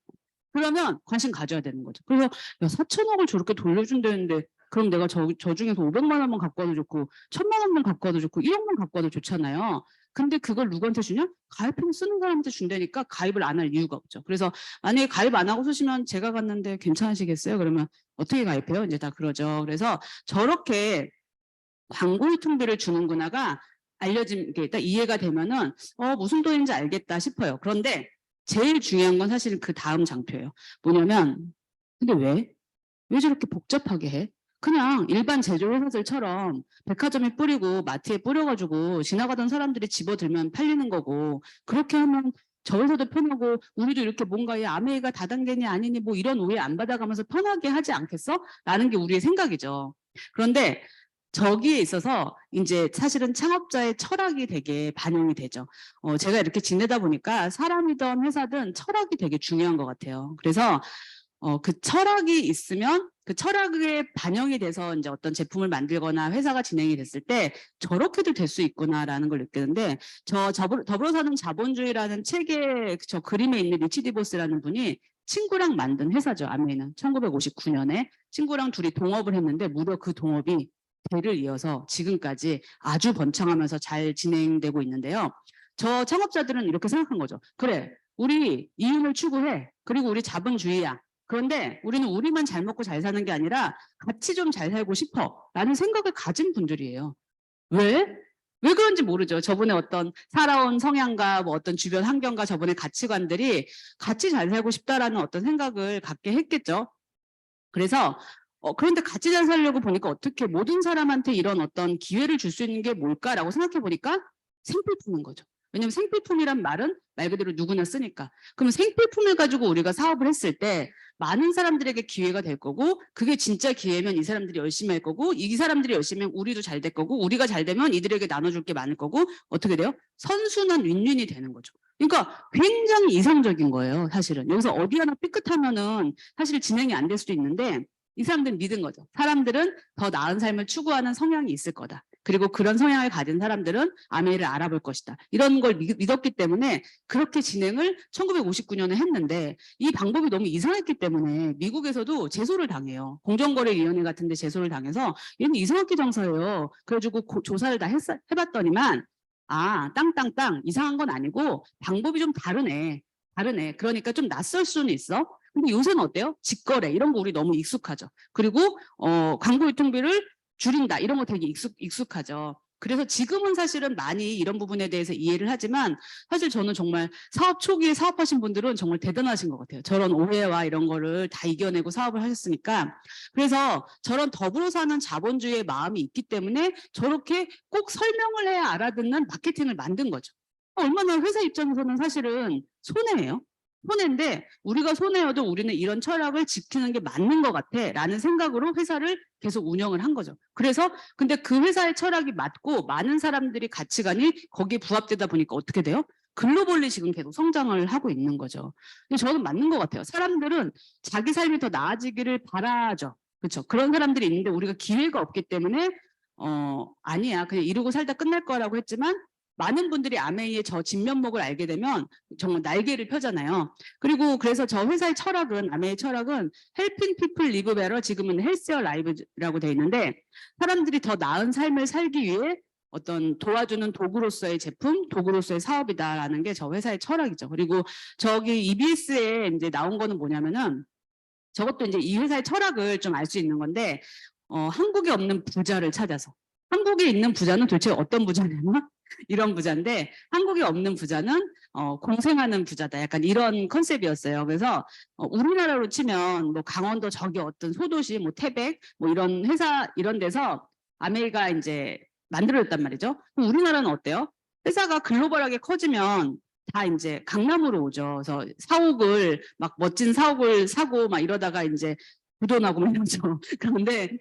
그러면 관심 가져야 되는 거죠. 그래서 야, 4천억을 저렇게 돌려준다는데 그럼 내가 저 중에서 500만 원만 갖고 와도 좋고 1,000만 원만 갖고 와도 좋고 1억만 갖고 와도 좋잖아요. 근데 그걸 누구한테 주냐? 가입형 쓰는 사람한테 준다니까 가입을 안 할 이유가 없죠. 그래서 만약에 가입 안 하고 쓰시면 제가 갔는데 괜찮으시겠어요? 그러면 어떻게 가입해요? 이제 다 그러죠. 그래서 저렇게 광고 유통비를 주는구나가 알려진 게 일단 이해가 되면은 무슨 돈인지 알겠다 싶어요. 그런데 제일 중요한 건 사실 그 다음 장표예요. 뭐냐면 근데 왜 저렇게 복잡하게 해? 그냥 일반 제조회사들처럼 백화점에 뿌리고 마트에 뿌려가지고 지나가던 사람들이 집어들면 팔리는 거고 그렇게 하면 저 회사도 편하고 우리도 이렇게 뭔가 이 아메이가 다단계니 아니니 뭐 이런 오해 안 받아가면서 편하게 하지 않겠어? 라는 게 우리의 생각이죠. 그런데 저기에 있어서 이제 사실은 창업자의 철학이 되게 반영이 되죠. 제가 이렇게 지내다 보니까 사람이든 회사든 철학이 되게 중요한 것 같아요. 그래서 그 철학이 있으면 그 철학에 반영이 돼서 이제 어떤 제품을 만들거나 회사가 진행이 됐을 때 저렇게도 될 수 있구나라는 걸 느끼는데 더불어 사는 자본주의라는 책의 저 그림에 있는 리치 디보스라는 분이 친구랑 만든 회사죠. 아메이는 1959년에 친구랑 둘이 동업을 했는데 무려 그 동업이 대를 이어서 지금까지 아주 번창하면서 잘 진행되고 있는데요. 저 창업자들은 이렇게 생각한 거죠. 그래, 우리 이윤을 추구해. 그리고 우리 자본주의야. 그런데 우리는 우리만 잘 먹고 잘 사는 게 아니라 같이 좀 잘 살고 싶어 라는 생각을 가진 분들이에요. 왜? 왜 그런지 모르죠. 저분의 어떤 살아온 성향과 뭐 어떤 주변 환경과 저분의 가치관들이 같이 잘 살고 싶다라는 어떤 생각을 갖게 했겠죠. 그래서 그런데 같이 잘 살려고 보니까 어떻게 모든 사람한테 이런 어떤 기회를 줄 수 있는 게 뭘까라고 생각해 보니까 생필품인 거죠. 왜냐하면 생필품이란 말은 말 그대로 누구나 쓰니까. 그러면 생필품을 가지고 우리가 사업을 했을 때 많은 사람들에게 기회가 될 거고 그게 진짜 기회면 이 사람들이 열심히 할 거고 이 사람들이 열심히 하면 우리도 잘 될 거고 우리가 잘 되면 이들에게 나눠줄 게 많을 거고 어떻게 돼요? 선순환 윈윈이 되는 거죠. 그러니까 굉장히 이상적인 거예요. 사실은. 여기서 어디 하나 삐끗하면은 사실 진행이 안 될 수도 있는데 이 사람들은 믿은 거죠. 사람들은 더 나은 삶을 추구하는 성향이 있을 거다. 그리고 그런 성향을 가진 사람들은 아메이를 알아볼 것이다. 이런 걸 믿었기 때문에 그렇게 진행을 1959년에 했는데 이 방법이 너무 이상했기 때문에 미국에서도 제소를 당해요. 공정거래위원회 같은 데 제소를 당해서 얘는 이상하게 장사해요. 그래가지고 조사를 다 해봤더니만 땅 이상한 건 아니고 방법이 좀 다르네. 그러니까 좀 낯설 수는 있어. 근데 요새는 어때요? 직거래 이런 거 우리 너무 익숙하죠. 그리고 광고 유통비를 줄인다 이런 거 되게 익숙하죠. 그래서 지금은 사실은 많이 이런 부분에 대해서 이해를 하지만 사실 저는 정말 사업 초기에 사업하신 분들은 정말 대단하신 것 같아요. 저런 오해와 이런 거를 다 이겨내고 사업을 하셨으니까. 그래서 저런 더불어 사는 자본주의의 마음이 있기 때문에 저렇게 꼭 설명을 해야 알아듣는 마케팅을 만든 거죠. 얼마나 회사 입장에서는 사실은 손해예요. 손해인데 우리가 손해여도 우리는 이런 철학을 지키는 게 맞는 것 같아 라는 생각으로 회사를 계속 운영을 한 거죠. 그래서 근데 그 회사의 철학이 맞고 많은 사람들이 가치관이 거기에 부합되다 보니까 어떻게 돼요? 글로벌리 지금 계속 성장을 하고 있는 거죠. 근데 저는 맞는 것 같아요. 사람들은 자기 삶이 더 나아지기를 바라죠. 그렇죠. 그런 사람들이 있는데 우리가 기회가 없기 때문에 아니야 그냥 이러고 살다 끝날 거라고 했지만 많은 분들이 아메이의 저 진면목을 알게 되면 정말 날개를 펴잖아요. 그리고 그래서 저 회사의 철학은 아메이의 철학은 Helping People Live Better 지금은 Healthier Lives라고 되어 있는데 사람들이 더 나은 삶을 살기 위해 어떤 도와주는 도구로서의 제품, 도구로서의 사업이다라는 게 저 회사의 철학이죠. 그리고 저기 EBS에 이제 나온 거는 뭐냐면은 저것도 이제 이 회사의 철학을 좀 알 수 있는 건데 한국에 없는 부자를 찾아서 한국에 있는 부자는 도대체 어떤 부자냐면 이런 부자인데 한국에 없는 부자는 공생하는 부자다. 약간 이런 컨셉이었어요. 그래서 우리나라로 치면 뭐 강원도 저기 어떤 소도시 뭐 태백 뭐 이런 회사 이런 데서 아메이가 이제 만들어졌단 말이죠. 그럼 우리나라는 어때요? 회사가 글로벌하게 커지면 다 이제 강남으로 오죠. 그래서 사옥을 막 멋진 사옥을 사고 막 이러다가 이제 부도나고 막 이러죠. 그런데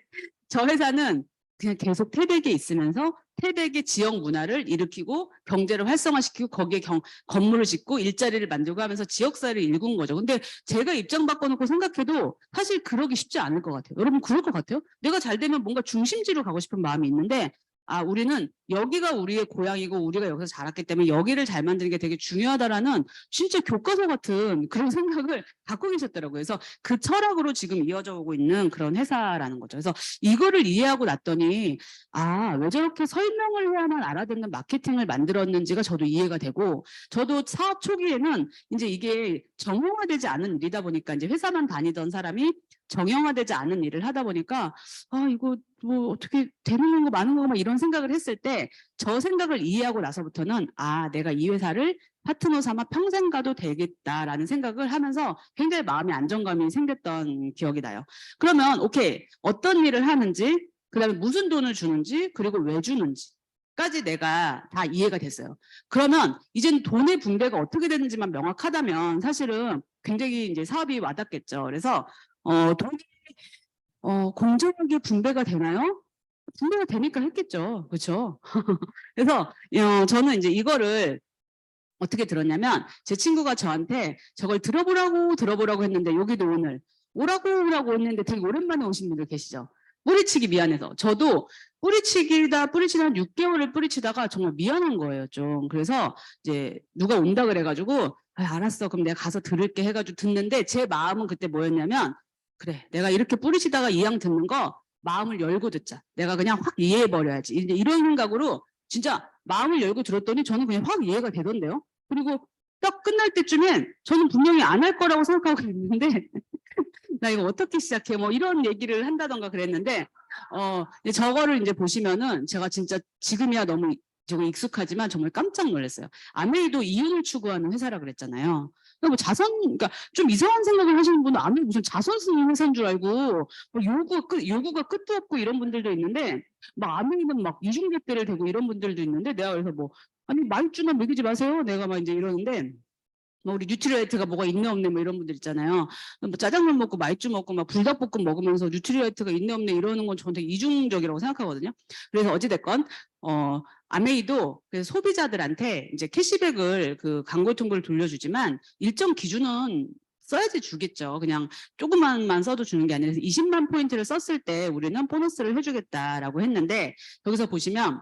저 회사는 그냥 계속 태백에 있으면서 태백의 지역 문화를 일으키고 경제를 활성화시키고 거기에 건물을 짓고 일자리를 만들고 하면서 지역사회를 일군 거죠. 근데 제가 입장 바꿔놓고 생각해도 사실 그러기 쉽지 않을 것 같아요. 여러분 그럴 것 같아요? 내가 잘 되면 뭔가 중심지로 가고 싶은 마음이 있는데 아, 우리는 여기가 우리의 고향이고 우리가 여기서 자랐기 때문에 여기를 잘 만드는 게 되게 중요하다라는 진짜 교과서 같은 그런 생각을 갖고 계셨더라고요. 그래서 그 철학으로 지금 이어져 오고 있는 그런 회사라는 거죠. 그래서 이거를 이해하고 났더니 아, 왜 저렇게 설명을 해야만 알아듣는 마케팅을 만들었는지가 저도 이해가 되고, 저도 사업 초기에는 이제 이게 정형화되지 않은 일이다 보니까 이제 회사만 다니던 사람이 정형화되지 않은 일을 하다 보니까 아, 이거 뭐 어떻게 되는 건가 마는 건가 막 이런 생각을 했을 때 저 생각을 이해하고 나서부터는 아, 내가 이 회사를 파트너 삼아 평생 가도 되겠다라는 생각을 하면서 굉장히 마음의 안정감이 생겼던 기억이 나요. 그러면 오케이, 어떤 일을 하는지, 그다음에 무슨 돈을 주는지, 그리고 왜 주는지까지 내가 다 이해가 됐어요. 그러면 이젠 돈의 분배가 어떻게 되는지만 명확하다면 사실은 굉장히 이제 사업이 와닿겠죠. 그래서 돈이 공정하게 분배가 되나요? 분배가 되니까 했겠죠. 그렇죠? 그래서 저는 이제 이거를 어떻게 들었냐면 제 친구가 저한테 저걸 들어보라고 했는데 여기도 오라고 했는데 되게 오랜만에 오신 분들 계시죠. 뿌리치기 미안해서. 저도 뿌리치다 한 6개월을 뿌리치다가 정말 미안한 거예요, 좀. 그래서 이제 누가 온다 그래가지고 아, 알았어. 그럼 내가 가서 들을게 해가지고 듣는데 제 마음은 그때 뭐였냐면 그래, 내가 이렇게 뿌리치다가 이왕 듣는 거 마음을 열고 듣자. 내가 그냥 확 이해해버려야지. 이제 이런 생각으로 진짜 마음을 열고 들었더니 저는 그냥 확 이해가 되던데요. 그리고 딱 끝날 때쯤엔 저는 분명히 안 할 거라고 생각하고 있는데 나 이거 어떻게 시작해? 뭐 이런 얘기를 한다던가 그랬는데 저거를 이제 보시면은 제가 진짜 지금이야 너무 조금 익숙하지만 정말 깜짝 놀랐어요. 아메이도 이윤을 추구하는 회사라 그랬잖아요. 그러니까 뭐 그러니까 좀 이상한 생각을 하시는 분은 아메이 무슨 자선 쓰는 회사인 줄 알고 뭐 요구가 끝도 없고 이런 분들도 있는데 막 아메이는 막 이중잣대를 대고 이런 분들도 있는데 내가 그래서 뭐 아니 말주나 먹이지 마세요. 내가 막 이제 이러는데 뭐 우리 뉴트리라이트가 뭐가 있네 없네 뭐 이런 분들 있잖아요. 뭐 짜장면 먹고 말주 먹고 막 불닭볶음 먹으면서 뉴트리라이트가 있네 없네 이러는 건 저한테 이중적이라고 생각하거든요. 그래서 어찌됐건 아메이도 그래서 소비자들한테 이제 캐시백을 그 광고 통보를 돌려주지만 일정 기준은 써야지 주겠죠. 그냥 조금만만 써도 주는 게 아니라 20만 포인트를 썼을 때 우리는 보너스를 해주겠다라고 했는데 여기서 보시면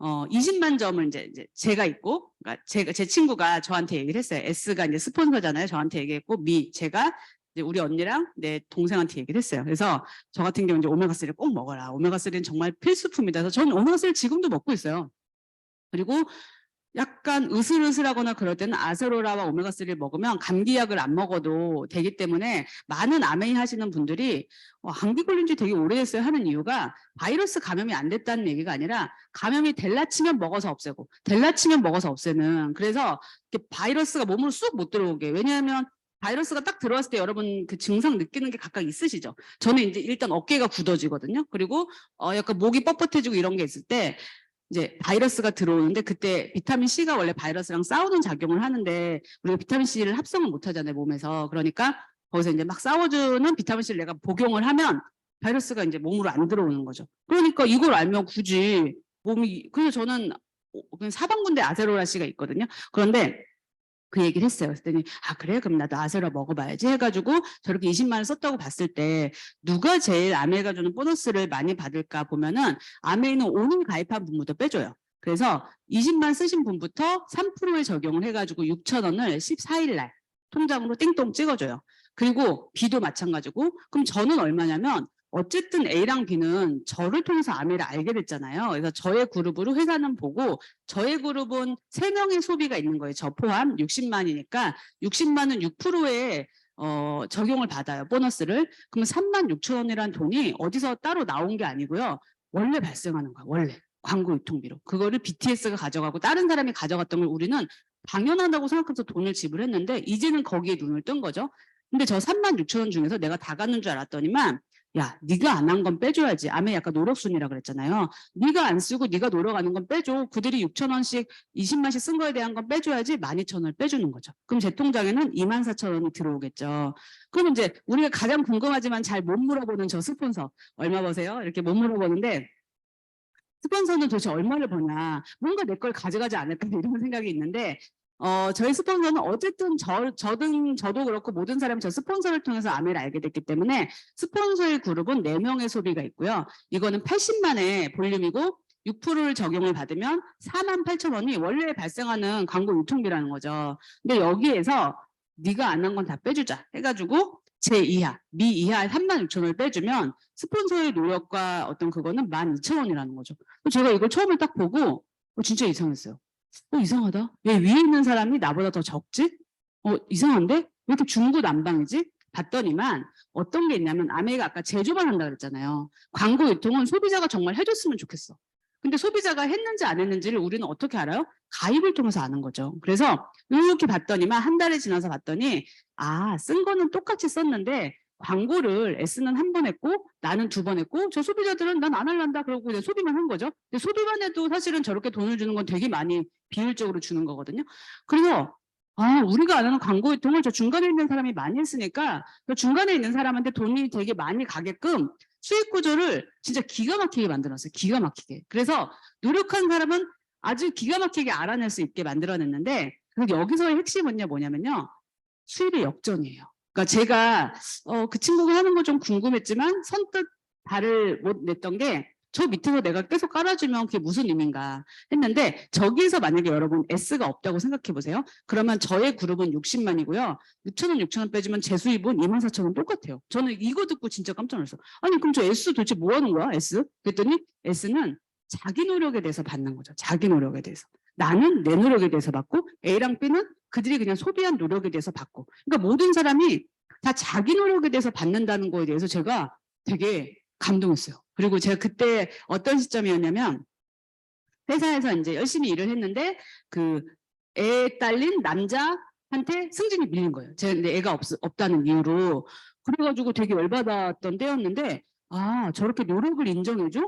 20만 점을 이제 제가 있고, 그러니까 제 친구가 저한테 얘기를 했어요. S가 이제 스폰서잖아요. 저한테 얘기했고, 제가 이제 우리 언니랑 내 동생한테 얘기를 했어요. 그래서 저 같은 경우 이제 오메가3를 꼭 먹어라. 오메가3는 정말 필수품이다. 그래서 저는 오메가3를 지금도 먹고 있어요. 그리고 약간 으슬으슬하거나 그럴 때는 아세로라와 오메가3를 먹으면 감기약을 안 먹어도 되기 때문에 많은 아메이 하시는 분들이 감기 걸린 지 되게 오래됐어요 하는 이유가 바이러스 감염이 안 됐다는 얘기가 아니라 감염이 될라 치면 먹어서 없애고 될라 치면 먹어서 없애는 그래서 바이러스가 몸으로 쑥 못 들어오게 왜냐하면 바이러스가 딱 들어왔을 때 여러분 그 증상 느끼는 게 각각 있으시죠. 저는 이제 일단 어깨가 굳어지거든요. 그리고 약간 목이 뻣뻣해지고 이런 게 있을 때 이제 바이러스가 들어오는데 그때 비타민 C가 원래 바이러스랑 싸우는 작용을 하는데 우리가 비타민 C를 합성을 못 하잖아요, 몸에서. 그러니까 거기서 이제 막 싸워주는 비타민 C를 내가 복용을 하면 바이러스가 이제 몸으로 안 들어오는 거죠. 그러니까 이걸 알면 굳이 그래서 저는 그냥 사방군데 아세로라 C가 있거든요. 그런데 그 얘기를 했어요. 그랬더니 아 그래? 그럼 나도 아세로 먹어봐야지 해가지고 저렇게 20만 원 썼다고 봤을 때 누가 제일 아메이가 주는 보너스를 많이 받을까 보면은 아메이는 5년 가입한 분부터 빼줘요. 그래서 20만 쓰신 분부터 3%에 적용을 해가지고 6,000원을 14일 날 통장으로 띵동 찍어줘요. 그리고 B도 마찬가지고 그럼 저는 얼마냐면 어쨌든 A랑 B는 저를 통해서 아메이를 알게 됐잖아요. 그래서 저의 그룹으로 회사는 보고 저의 그룹은 3명의 소비가 있는 거예요. 저 포함 60만이니까 60만은 6%에 적용을 받아요. 보너스를. 그러면 36,000원이란 돈이 어디서 따로 나온 게 아니고요. 원래 발생하는 거야. 원래. 광고 유통비로. 그거를 BTS가 가져가고 다른 사람이 가져갔던 걸 우리는 당연하다고 생각해서 돈을 지불했는데 이제는 거기에 눈을 뜬 거죠. 근데 저 36,000원 중에서 내가 다 갖는 줄 알았더니만 야, 네가 안 한 건 빼줘야지. 아메 약간 노력순이라 그랬잖아요. 네가 안 쓰고 네가 노력하는 건 빼줘. 그들이 6,000원씩 20만씩 쓴 거에 대한 건 빼줘야지 12,000원을 빼주는 거죠. 그럼 제 통장에는 24,000원이 들어오겠죠. 그럼 이제 우리가 가장 궁금하지만 잘 못 물어보는 저 스폰서 얼마 버세요? 이렇게 못 물어보는데 스폰서는 도대체 얼마를 버냐. 뭔가 내 걸 가져가지 않을까 이런 생각이 있는데 저희 스폰서는 어쨌든 저도 그렇고 모든 사람이 저 스폰서를 통해서 아메를 알게 됐기 때문에 스폰서의 그룹은 4명의 소비가 있고요. 이거는 80만의 볼륨이고 6%를 적용을 받으면 48,000원이 원래 발생하는 광고 유통비라는 거죠. 근데 여기에서 네가 안 한 건 다 빼주자 해가지고 제 이하, 미 이하 36,000원을 빼주면 스폰서의 노력과 어떤 그거는 12,000원이라는 거죠. 제가 이걸 처음에 딱 보고 진짜 이상했어요. 이상하다. 왜 위에 있는 사람이 나보다 더 적지? 이상한데? 왜 이렇게 중구난방이지? 봤더니만 어떤 게 있냐면 아메이가 아까 제조만 한다 그랬잖아요. 광고 유통은 소비자가 정말 해줬으면 좋겠어. 근데 소비자가 했는지 안 했는지를 우리는 어떻게 알아요? 가입을 통해서 아는 거죠. 그래서 이렇게 봤더니만 한 달이 지나서 봤더니 쓴 거는 똑같이 썼는데 광고를 S는 한 번 했고 나는 2번 했고 저 소비자들은 난 안 할란다 그러고 그냥 소비만 한 거죠. 근데 소비만 해도 사실은 저렇게 돈을 주는 건 되게 많이 비율적으로 주는 거거든요. 그래서 우리가 안 하는 광고 유통을 저 중간에 있는 사람이 많이 했으니까 그 중간에 있는 사람한테 돈이 되게 많이 가게끔 수익 구조를 진짜 기가 막히게 만들었어요. 기가 막히게. 그래서 노력한 사람은 아주 기가 막히게 알아낼 수 있게 만들어냈는데 여기서의 핵심은 뭐냐면요. 수입의 역전이에요. 그러니까 제가 그 친구가 하는 거 좀 궁금했지만 선뜻 발을 못 냈던 게 저 밑에서 내가 계속 깔아주면 그게 무슨 의미인가 했는데 저기에서 만약에 여러분 S가 없다고 생각해 보세요. 그러면 저의 그룹은 60만이고요. 6,000원, 6,000원 빼주면 제 수입은 24,000원 똑같아요. 저는 이거 듣고 진짜 깜짝 놀랐어요. 아니 그럼 저 S 도대체 뭐 하는 거야? S? 그랬더니 S는 자기 노력에 대해서 받는 거죠. 자기 노력에 대해서. 나는 내 노력에 대해서 받고 A랑 B는 그들이 그냥 소비한 노력에 대해서 받고. 그러니까 모든 사람이 다 자기 노력에 대해서 받는다는 거에 대해서 제가 되게 감동했어요. 그리고 제가 그때 어떤 시점이었냐면 회사에서 이제 열심히 일을 했는데 그 애 딸린 남자한테 승진이 밀린 거예요. 제가 근데 애가 없다는 이유로. 그래가지고 되게 열받았던 때였는데 저렇게 노력을 인정해줘?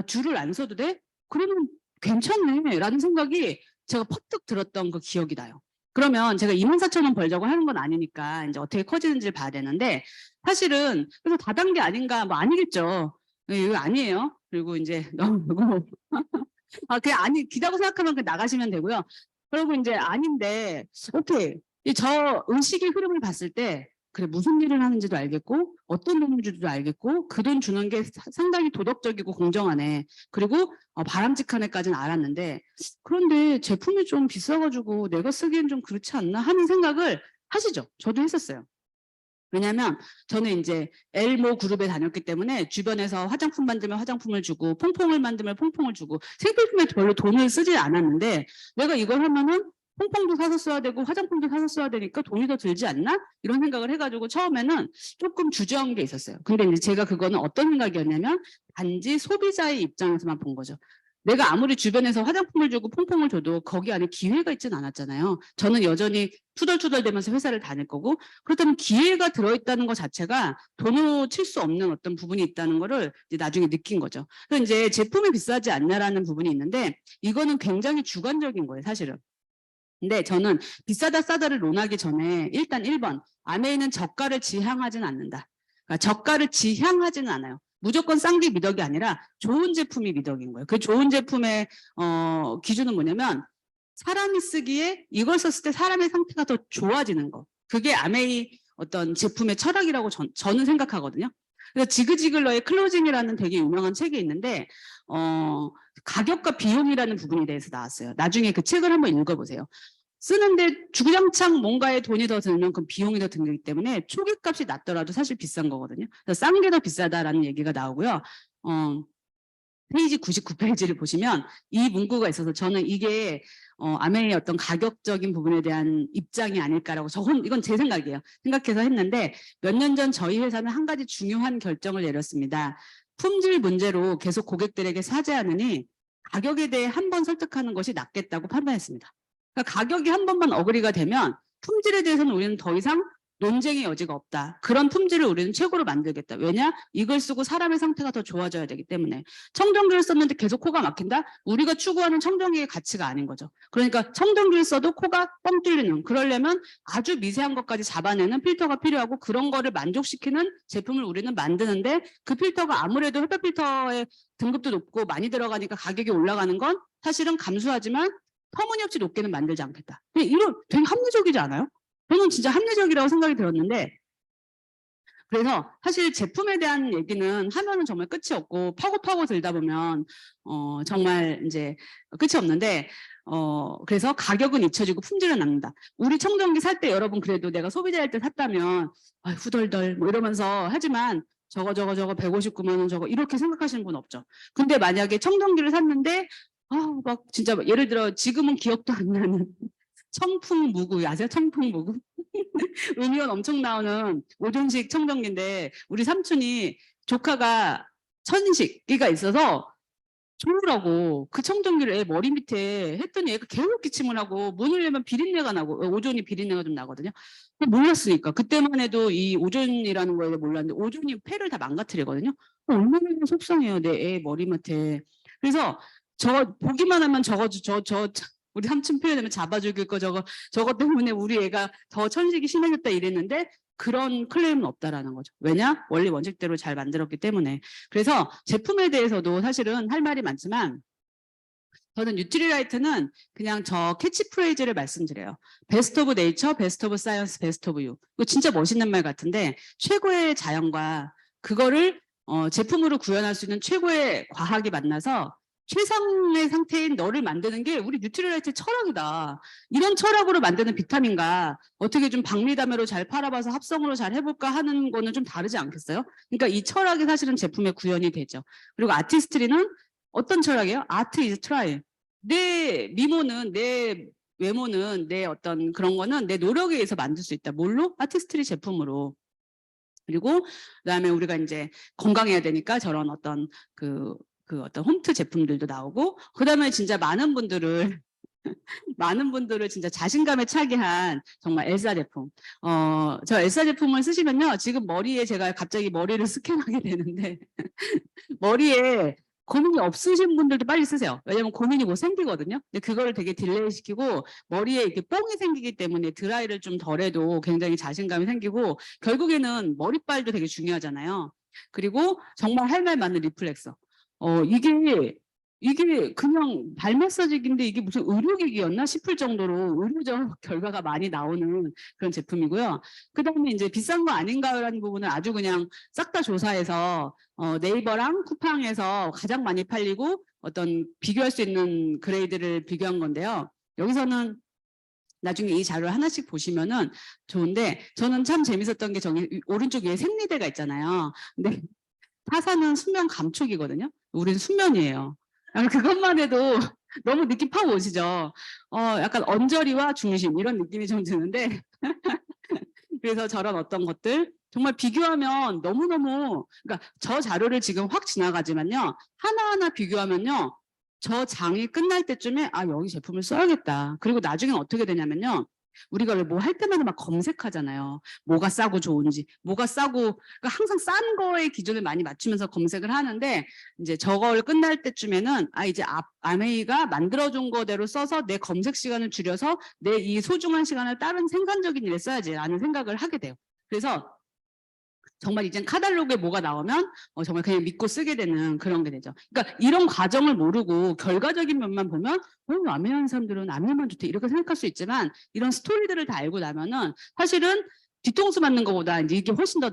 줄을 안 서도 돼? 그러면 괜찮네 라는 생각이 제가 퍼뜩 들었던 그 기억이 나요. 그러면 제가 24,000원 벌자고 하는 건 아니니까 이제 어떻게 커지는지를 봐야 되는데 사실은 그래서 다단계 아닌가 뭐 아니겠죠. 이거 아니에요. 그리고 이제 너무 그냥 기다고 생각하면 그냥 나가시면 되고요. 그리고 이제 아닌데 오케이 저 의식의 흐름을 봤을 때 그래 무슨 일을 하는지도 알겠고 어떤 돈을 주지도 알겠고 그 돈 주는 게 상당히 도덕적이고 공정하네. 그리고 바람직하네까지는 알았는데 그런데 제품이 좀 비싸가지고 내가 쓰기엔 좀 그렇지 않나 하는 생각을 하시죠. 저도 했었어요. 왜냐면 저는 이제 엘모 그룹에 다녔기 때문에 주변에서 화장품 만들면 화장품을 주고 퐁퐁을 만들면 퐁퐁을 주고 생필품에 별로 돈을 쓰지 않았는데 내가 이걸 하면은 퐁퐁도 사서 써야 되고 화장품도 사서 써야 되니까 돈이 더 들지 않나? 이런 생각을 해가지고 처음에는 조금 주저한 게 있었어요. 근데 이제 제가 그거는 어떤 생각이었냐면 단지 소비자의 입장에서만 본 거죠. 내가 아무리 주변에서 화장품을 주고 퐁퐁을 줘도 거기 안에 기회가 있지는 않았잖아요. 저는 여전히 투덜투덜대면서 회사를 다닐 거고 그렇다면 기회가 들어있다는 것 자체가 돈으로 칠 수 없는 어떤 부분이 있다는 거를 이제 나중에 느낀 거죠. 그래서 이제 제품이 비싸지 않냐라는 부분이 있는데 이거는 굉장히 주관적인 거예요, 사실은. 근데 저는 비싸다 싸다를 논하기 전에 일단 1번 아메이는 저가를 지향하지는 않는다. 그러니까 저가를 지향하지는 않아요. 무조건 싼 게 미덕이 아니라 좋은 제품이 미덕인 거예요. 그 좋은 제품의 기준은 뭐냐면 사람이 쓰기에 이걸 썼을 때 사람의 상태가 더 좋아지는 거. 그게 아메이 어떤 제품의 철학이라고 저는 생각하거든요. 그래서 지그지글러의 클로징이라는 되게 유명한 책이 있는데 가격과 비용이라는 부분에 대해서 나왔어요. 나중에 그 책을 한번 읽어보세요. 쓰는데 주구장창 뭔가에 돈이 더 들면 그 비용이 더 들기 때문에 초기값이 낮더라도 사실 비싼 거거든요. 그래서 싼 게 더 비싸다라는 얘기가 나오고요. 페이지 99페이지를 보시면 이 문구가 있어서 저는 이게 아메이의 어떤 가격적인 부분에 대한 입장이 아닐까라고 이건 제 생각이에요. 생각해서 했는데 몇 년 전 저희 회사는 한 가지 중요한 결정을 내렸습니다. 품질 문제로 계속 고객들에게 사죄하느니 가격에 대해 한 번 설득하는 것이 낫겠다고 판단했습니다. 그러니까 가격이 한 번만 어그리가 되면 품질에 대해서는 우리는 더 이상 논쟁의 여지가 없다. 그런 품질을 우리는 최고로 만들겠다. 왜냐? 이걸 쓰고 사람의 상태가 더 좋아져야 되기 때문에. 청정기를 썼는데 계속 코가 막힌다? 우리가 추구하는 청정기의 가치가 아닌 거죠. 그러니까 청정기를 써도 코가 뻥 뚫리는, 그러려면 아주 미세한 것까지 잡아내는 필터가 필요하고 그런 거를 만족시키는 제품을 우리는 만드는데 그 필터가 아무래도 햇볕 필터의 등급도 높고 많이 들어가니까 가격이 올라가는 건 사실은 감수하지만 터무니없이 높게는 만들지 않겠다. 이런 되게 합리적이지 않아요? 저는 진짜 합리적이라고 생각이 들었는데 그래서 사실 제품에 대한 얘기는 하면은 정말 끝이 없고 파고 들다 보면 정말 이제 끝이 없는데 그래서 가격은 잊혀지고 품질은 남는다. 우리 청정기 살 때 여러분 그래도 내가 소비자일 때 샀다면 아, 후덜덜 뭐 이러면서 하지만 저거 159만 원 저거 이렇게 생각하시는 분 없죠. 근데 만약에 청정기를 샀는데 아, 막 진짜 예를 들어 지금은 기억도 안 나는 청풍무구 아세요? 청풍무구 음이온 엄청 나오는 오존식 청정기인데 우리 삼촌이 조카가 천식기가 있어서 좋으라고 그 청정기를 애 머리 밑에 했더니 애가 계속 기침을 하고 문을 열면 비린내가 나고 오존이 비린내가 좀 나거든요. 몰랐으니까 그때만 해도 이 오존이라는 거에 몰랐는데 오존이 폐를 다 망가뜨리거든요. 얼마나 속상해요 내 애 머리맡에. 그래서 저 보기만 하면 우리 삼촌 표현하면 잡아 죽일 거 저거 때문에 우리 애가 더 천식이 심해졌다 이랬는데 그런 클레임은 없다라는 거죠. 왜냐? 원리 원칙대로 잘 만들었기 때문에. 그래서 제품에 대해서도 사실은 할 말이 많지만 저는 뉴트리라이트는 그냥 저 캐치프레이즈를 말씀드려요. 베스트 오브 네이처, 베스트 오브 사이언스, 베스트 오브 유. 이거 진짜 멋있는 말 같은데 최고의 자연과 그거를 제품으로 구현할 수 있는 최고의 과학이 만나서 최상의 상태인 너를 만드는 게 우리 뉴트리라이트의 철학이다. 이런 철학으로 만드는 비타민과 어떻게 좀 박리담회로 잘 팔아봐서 합성으로 잘 해볼까 하는 거는 좀 다르지 않겠어요? 그러니까 이 철학이 사실은 제품에 구현이 되죠. 그리고 아티스트리는 어떤 철학이에요? 아트 이즈 트라이. 내 미모는 내 외모는 내 어떤 그런 거는 내 노력에 의해서 만들 수 있다. 뭘로? 아티스트리 제품으로. 그리고 그다음에 우리가 이제 건강해야 되니까 저런 어떤 그 어떤 홈트 제품들도 나오고 그다음에 진짜 많은 분들을 진짜 자신감에 차게 한 정말 엘사 제품. 저 엘사 제품을 쓰시면요. 지금 머리에 제가 갑자기 머리를 스캔하게 되는데 머리에 고민이 없으신 분들도 빨리 쓰세요. 왜냐면 고민이 뭐 생기거든요. 근데 그거를 되게 딜레이 시키고 머리에 이렇게 뽕이 생기기 때문에 드라이를 좀 덜해도 굉장히 자신감이 생기고 결국에는 머리빨도 되게 중요하잖아요. 그리고 정말 할 말 많은 리플렉서. 이게 그냥 발 마사지기인데 이게 무슨 의료기기였나 싶을 정도로 의료적 결과가 많이 나오는 그런 제품이고요. 그 다음에 이제 비싼 거 아닌가라는 부분은 아주 그냥 싹 다 조사해서 네이버랑 쿠팡에서 가장 많이 팔리고 어떤 비교할 수 있는 그레이드를 비교한 건데요. 여기서는 나중에 이 자료를 하나씩 보시면은 좋은데 저는 참 재밌었던 게 저기 오른쪽 위에 생리대가 있잖아요. 근데 타사는 수면 감촉이거든요. 우리는 수면이에요. 그것만 해도 너무 느낌 파고 오시죠. 약간 언저리와 중심 이런 느낌이 좀 드는데 그래서 저런 어떤 것들 정말 비교하면 너무너무 그러니까 저 자료를 지금 확 지나가지만요. 하나하나 비교하면요. 저 장이 끝날 때쯤에 아 여기 제품을 써야겠다. 그리고 나중에는 어떻게 되냐면요. 우리가 뭐 할 때마다 막 검색하잖아요. 뭐가 싸고 좋은지, 뭐가 싸고, 그러니까 항상 싼 거의 기준을 많이 맞추면서 검색을 하는데, 이제 저걸 끝날 때쯤에는, 아, 이제 아메이가 만들어준 거대로 써서 내 검색 시간을 줄여서 내 이 소중한 시간을 다른 생산적인 일에 써야지라는 생각을 하게 돼요. 그래서 정말 이젠 카탈로그에 뭐가 나오면 정말 그냥 믿고 쓰게 되는 그런 게 되죠. 그러니까 이런 과정을 모르고 결과적인 면만 보면 아메리카는 사람들은 아메리카만 좋대 이렇게 생각할 수 있지만 이런 스토리들을 다 알고 나면은 사실은 뒤통수 맞는 것보다 이제 이게 훨씬 더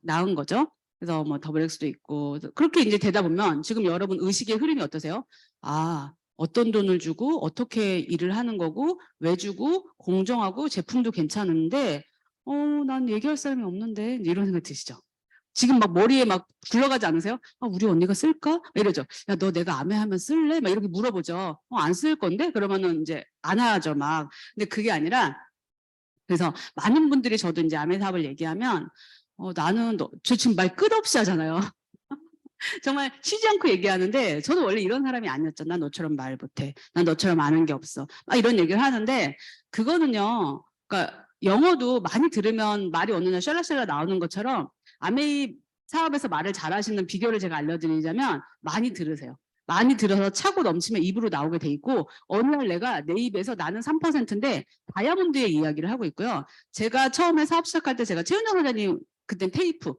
나은 거죠. 그래서 뭐 더블엑스도 있고 그렇게 이제 되다 보면 지금 여러분 의식의 흐름이 어떠세요? 아 어떤 돈을 주고 어떻게 일을 하는 거고 왜 주고 공정하고 제품도 괜찮은데 난 얘기할 사람이 없는데 이런 생각 드시죠? 지금 막 머리에 막 굴러가지 않으세요? 아, 우리 언니가 쓸까? 이러죠. 야, 너 내가 아메하면 쓸래? 막 이렇게 물어보죠. 안 쓸 건데? 그러면은 이제 안 하죠, 막. 근데 그게 아니라, 그래서 많은 분들이 저도 이제 아메 사업을 얘기하면, 저 지금 말 끝없이 하잖아요. 정말 쉬지 않고 얘기하는데, 저는 원래 이런 사람이 아니었죠. 난 너처럼 말 못해. 난 너처럼 아는 게 없어. 막 이런 얘기를 하는데, 그거는요, 그러니까 영어도 많이 들으면 말이 어느 날 샬라샬라 나오는 것처럼 아메이 사업에서 말을 잘하시는 비결을 제가 알려드리자면 많이 들으세요. 많이 들어서 차고 넘치면 입으로 나오게 돼 있고 어느 날 내가 내 입에서 나는 3%인데 다이아몬드의 이야기를 하고 있고요. 제가 처음에 사업 시작할 때 제가 최은정 사장님 그땐 테이프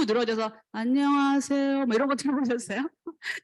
늘어져서 안녕하세요 뭐 이런 거 들어보셨어요?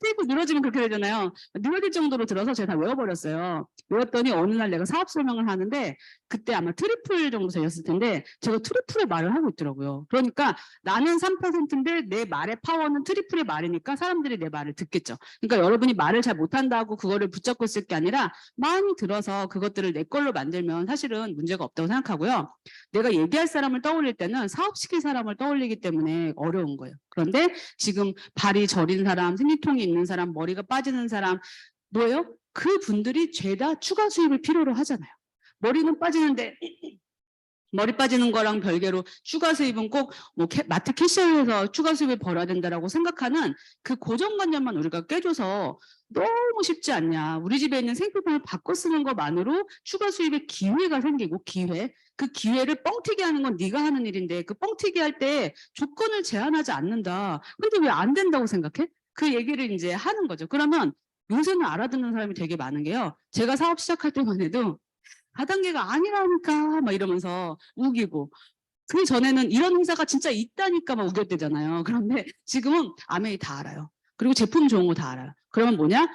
테이프 늘어지면 그렇게 되잖아요. 늘어질 정도로 들어서 제가 다 외워버렸어요. 외웠더니 어느 날 내가 사업 설명을 하는데 그때 아마 트리플 정도 되셨을 텐데 제가 트리플의 말을 하고 있더라고요. 그러니까 나는 3%인데 내 말의 파워는 트리플의 말이니까 사람들이 내 말을 듣겠죠. 그러니까 여러분이 말을 잘 못한다고 그거를 붙잡고 있을 게 아니라 많이 들어서 그것들을 내 걸로 만들면 사실은 문제가 없다고 생각하고요. 내가 얘기할 사람을 떠올릴 때는 사업시킬 사람을 떠올리기 때문에 어려운 거예요. 그런데 지금 발이 저린 사람, 생리통이 있는 사람, 머리가 빠지는 사람 뭐예요? 그 분들이 죄다 추가 수입을 필요로 하잖아요. 머리는 빠지는데 머리 빠지는 거랑 별개로 추가 수입은 꼭 뭐 마트 캐셔에서 추가 수입을 벌어야 된다라고 생각하는 그 고정관념만 우리가 깨줘서 너무 쉽지 않냐. 우리 집에 있는 생필품을 바꿔 쓰는 것만으로 추가 수입의 기회가 생기고 그 기회를 뻥튀기 하는 건 네가 하는 일인데 그 뻥튀기 할 때 조건을 제한하지 않는다. 근데 왜 안 된다고 생각해? 그 얘기를 이제 하는 거죠. 그러면 요새는 알아듣는 사람이 되게 많은 게요. 제가 사업 시작할 때만 해도 4단계가 아니라니까 막 이러면서 우기고 그 전에는 이런 회사가 진짜 있다니까 막 우겼대잖아요. 그런데 지금은 아메이 다 알아요. 그리고 제품 좋은 거 다 알아요. 그러면 뭐냐?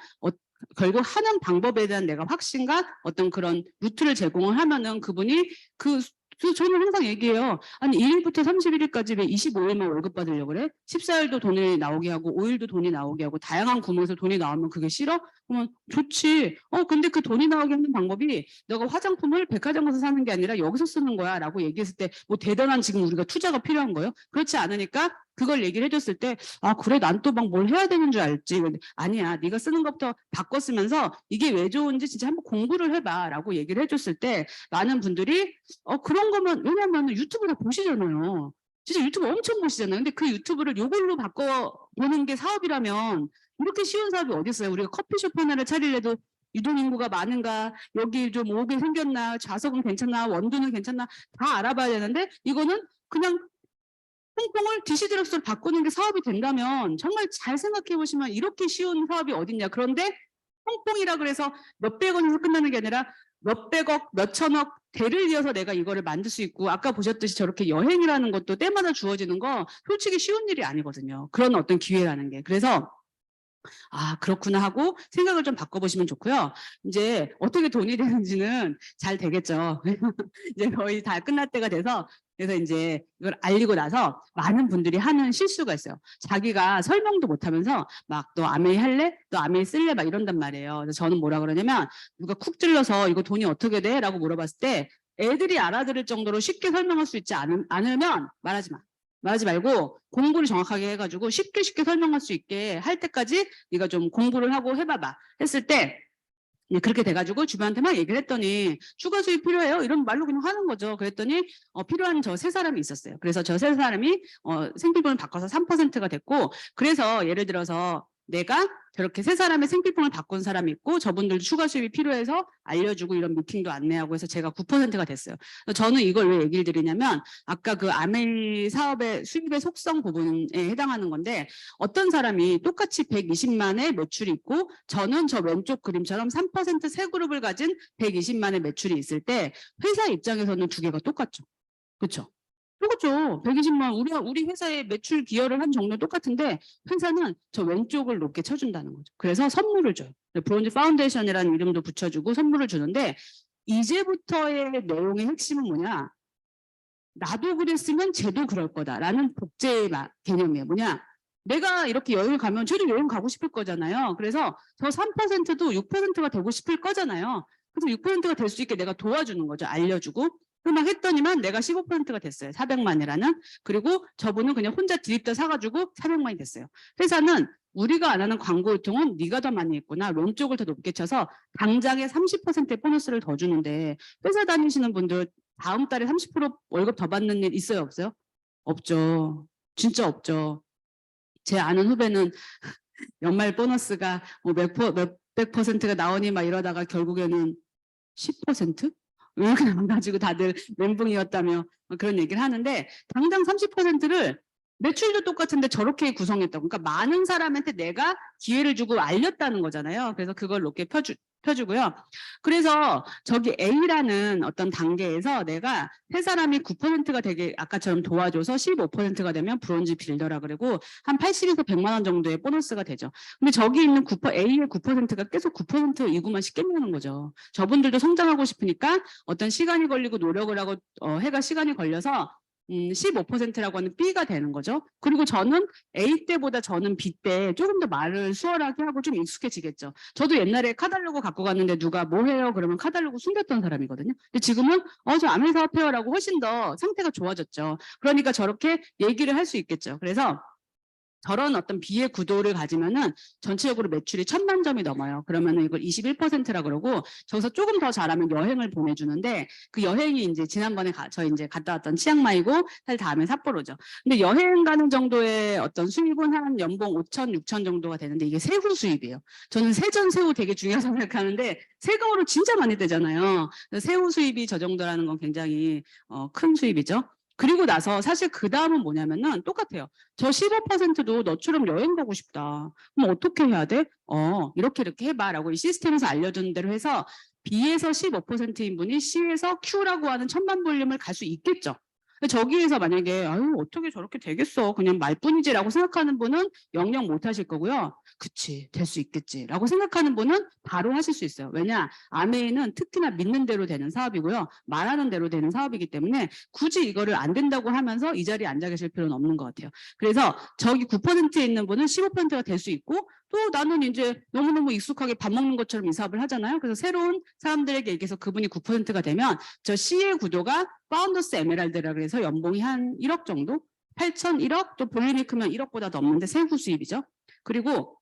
결국 하는 방법에 대한 내가 확신과 어떤 그런 루트를 제공을 하면은 그분이 저는 항상 얘기해요. 아니 1일부터 31일까지 왜 25일만 월급 받으려고 그래? 14일도 돈이 나오게 하고 5일도 돈이 나오게 하고 다양한 구멍에서 돈이 나오면 그게 싫어? 그러면 좋지. 근데 그 돈이 나오게 하는 방법이 너가 화장품을 백화점에서 사는 게 아니라 여기서 쓰는 거야 라고 얘기했을 때 뭐 대단한 지금 우리가 투자가 필요한 거예요? 그렇지 않으니까 그걸 얘기를 해줬을 때 아 그래 난 또 막 뭘 해야 되는 줄 알지. 근데 아니야 네가 쓰는 것부터 바꿔 쓰면서 이게 왜 좋은지 진짜 한번 공부를 해봐 라고 얘기를 해줬을 때 많은 분들이 그런 거면 왜냐면 유튜브 다 보시잖아요. 진짜 유튜브 엄청 보시잖아요. 근데 그 유튜브를 요걸로 바꿔보는 게 사업이라면 이렇게 쉬운 사업이 어디 있어요. 우리가 커피숍 하나를 차리려도 유동인구가 많은가, 여기 좀 오게 생겼나, 좌석은 괜찮나, 원두는 괜찮나 다 알아봐야 되는데 이거는 그냥 뽕뽕을 디시드럭스로 바꾸는 게 사업이 된다면 정말 잘 생각해 보시면 이렇게 쉬운 사업이 어딨냐. 그런데 뽕뽕이라 그래서 몇백 원에서 끝나는 게 아니라 몇백억, 몇천억 대를 이어서 내가 이거를 만들 수 있고 아까 보셨듯이 저렇게 여행이라는 것도 때마다 주어지는 거 솔직히 쉬운 일이 아니거든요. 그런 어떤 기회라는 게. 그래서 아 그렇구나 하고 생각을 좀 바꿔보시면 좋고요. 이제 어떻게 돈이 되는지는 잘 되겠죠. 이제 거의 다 끝날 때가 돼서 그래서 이제 이걸 알리고 나서 많은 분들이 하는 실수가 있어요. 자기가 설명도 못하면서 막 너 아메이 할래? 너 아메이 쓸래? 막 이런단 말이에요. 그래서 저는 뭐라 그러냐면 누가 쿡 찔러서 이거 돈이 어떻게 돼? 라고 물어봤을 때 애들이 알아들을 정도로 쉽게 설명할 수 있지 않으면 말하지 마. 말하지 말고 공부를 정확하게 해가지고 쉽게 설명할 수 있게 할 때까지 네가 좀 공부를 하고 해봐봐 했을 때 그렇게 돼가지고 주변한테 막 얘기를 했더니 추가 수입 필요해요? 이런 말로 그냥 하는 거죠. 그랬더니 필요한 저 세 사람이 있었어요. 그래서 저 세 사람이 생필품을 바꿔서 3%가 됐고 그래서 예를 들어서 내가 저렇게 세 사람의 생필품을 바꾼 사람이 있고 저분들도 추가 수입이 필요해서 알려주고 이런 미팅도 안내하고 해서 제가 9%가 됐어요. 저는 이걸 왜 얘기를 드리냐면 아까 그 아메이 사업의 수입의 속성 부분에 해당하는 건데 어떤 사람이 똑같이 120만의 매출이 있고 저는 저 왼쪽 그림처럼 3%세 그룹을 가진 120만의 매출이 있을 때 회사 입장에서는 두 개가 똑같죠. 그렇죠? 똑같죠. 120만 우리 회사의 매출 기여를 한 정도 똑같은데 회사는 저 왼쪽을 높게 쳐준다는 거죠. 그래서 선물을 줘요. 브론즈 파운데이션이라는 이름도 붙여주고 선물을 주는데 이제부터의 내용의 핵심은 뭐냐? 나도 그랬으면 쟤도 그럴 거다라는 복제의 개념이에요. 뭐냐? 내가 이렇게 여행을 가면 쟤도 여행 가고 싶을 거잖아요. 그래서 저 3%도 6%가 되고 싶을 거잖아요. 그래서 6%가 될 수 있게 내가 도와주는 거죠. 알려주고. 막 했더니만 내가 15%가 됐어요. 400만이라는. 그리고 저분은 그냥 혼자 드립다 사가지고 400만이 됐어요. 회사는 우리가 안 하는 광고 유통은 네가 더 많이 했구나. 롱 쪽을 더 높게 쳐서 당장에 30%의 보너스를 더 주는데 회사 다니시는 분들 다음 달에 30% 월급 더 받는 일 있어요? 없어요? 없죠. 진짜 없죠. 제 아는 후배는 연말 보너스가 뭐 몇백 퍼센트가 나오니 막 이러다가 결국에는 10%? 이렇게 나와가지고 다들 멘붕이었다며 그런 얘기를 하는데 당장 30%를 매출도 똑같은데 저렇게 구성했다고. 그러니까 많은 사람한테 내가 기회를 주고 알렸다는 거잖아요. 그래서 그걸 높게 펴주고요. 그래서 저기 A라는 어떤 단계에서 내가 세 사람이 9%가 되게 아까처럼 도와줘서 15%가 되면 브론즈 빌더라 그러고 한 80에서 100만 원 정도의 보너스가 되죠. 근데 저기 있는 A의 9%가 계속 9% 이구만 씻겠냐는 거죠. 저분들도 성장하고 싶으니까 어떤 시간이 걸리고 노력을 하고 해가 시간이 걸려서 15%라고 하는 B가 되는 거죠. 그리고 저는 A 때보다 저는 B 때 조금 더 말을 수월하게 하고 좀 익숙해지겠죠. 저도 옛날에 카달로그 갖고 갔는데 누가 뭐 해요? 그러면 카달로그 숨겼던 사람이거든요. 근데 지금은 저 아메 사업해요라고 훨씬 더 상태가 좋아졌죠. 그러니까 저렇게 얘기를 할 수 있겠죠. 그래서 저런 어떤 비의 구도를 가지면은 전체적으로 매출이 1,000만 점이 넘어요. 그러면은 이걸 21%라 그러고 저기서 조금 더 잘하면 여행을 보내주는데 그 여행이 이제 지난번에 저 이제 갔다 왔던 치앙마이고 사실 다음에 삿포로죠. 근데 여행 가는 정도의 어떤 수입은 한 연봉 5천, 6천 정도가 되는데 이게 세후 수입이에요. 저는 세전 세후 되게 중요하다고 생각하는데 세금으로 진짜 많이 떼잖아요. 세후 수입이 저 정도라는 건 굉장히 큰 수입이죠. 그리고 나서 사실 그 다음은 뭐냐면은 똑같아요. 저 15%도 너처럼 여행 가고 싶다. 그럼 어떻게 해야 돼? 이렇게 해봐라고 이 시스템에서 알려주는 대로 해서 B에서 15%인 분이 C에서 Q라고 하는 1,000만 볼륨을 갈 수 있겠죠. 저기에서 만약에 아유 어떻게 저렇게 되겠어 그냥 말뿐이지라고 생각하는 분은 영영 못 하실 거고요. 그치 될 수 있겠지라고 생각하는 분은 바로 하실 수 있어요. 왜냐 아메이는 특히나 믿는 대로 되는 사업이고요. 말하는 대로 되는 사업이기 때문에 굳이 이거를 안 된다고 하면서 이 자리에 앉아 계실 필요는 없는 것 같아요. 그래서 저기 9%에 있는 분은 15%가 될 수 있고 또 나는 이제 너무너무 익숙하게 밥 먹는 것처럼 이 사업을 하잖아요. 그래서 새로운 사람들에게 얘기해서 그분이 9%가 되면 저 C의 구도가 파운더스 에메랄드라 그래서 연봉이 한 1억 정도? 8천, 1억? 또 볼륨이 크면 1억보다 넘는데 세후 수입이죠. 그리고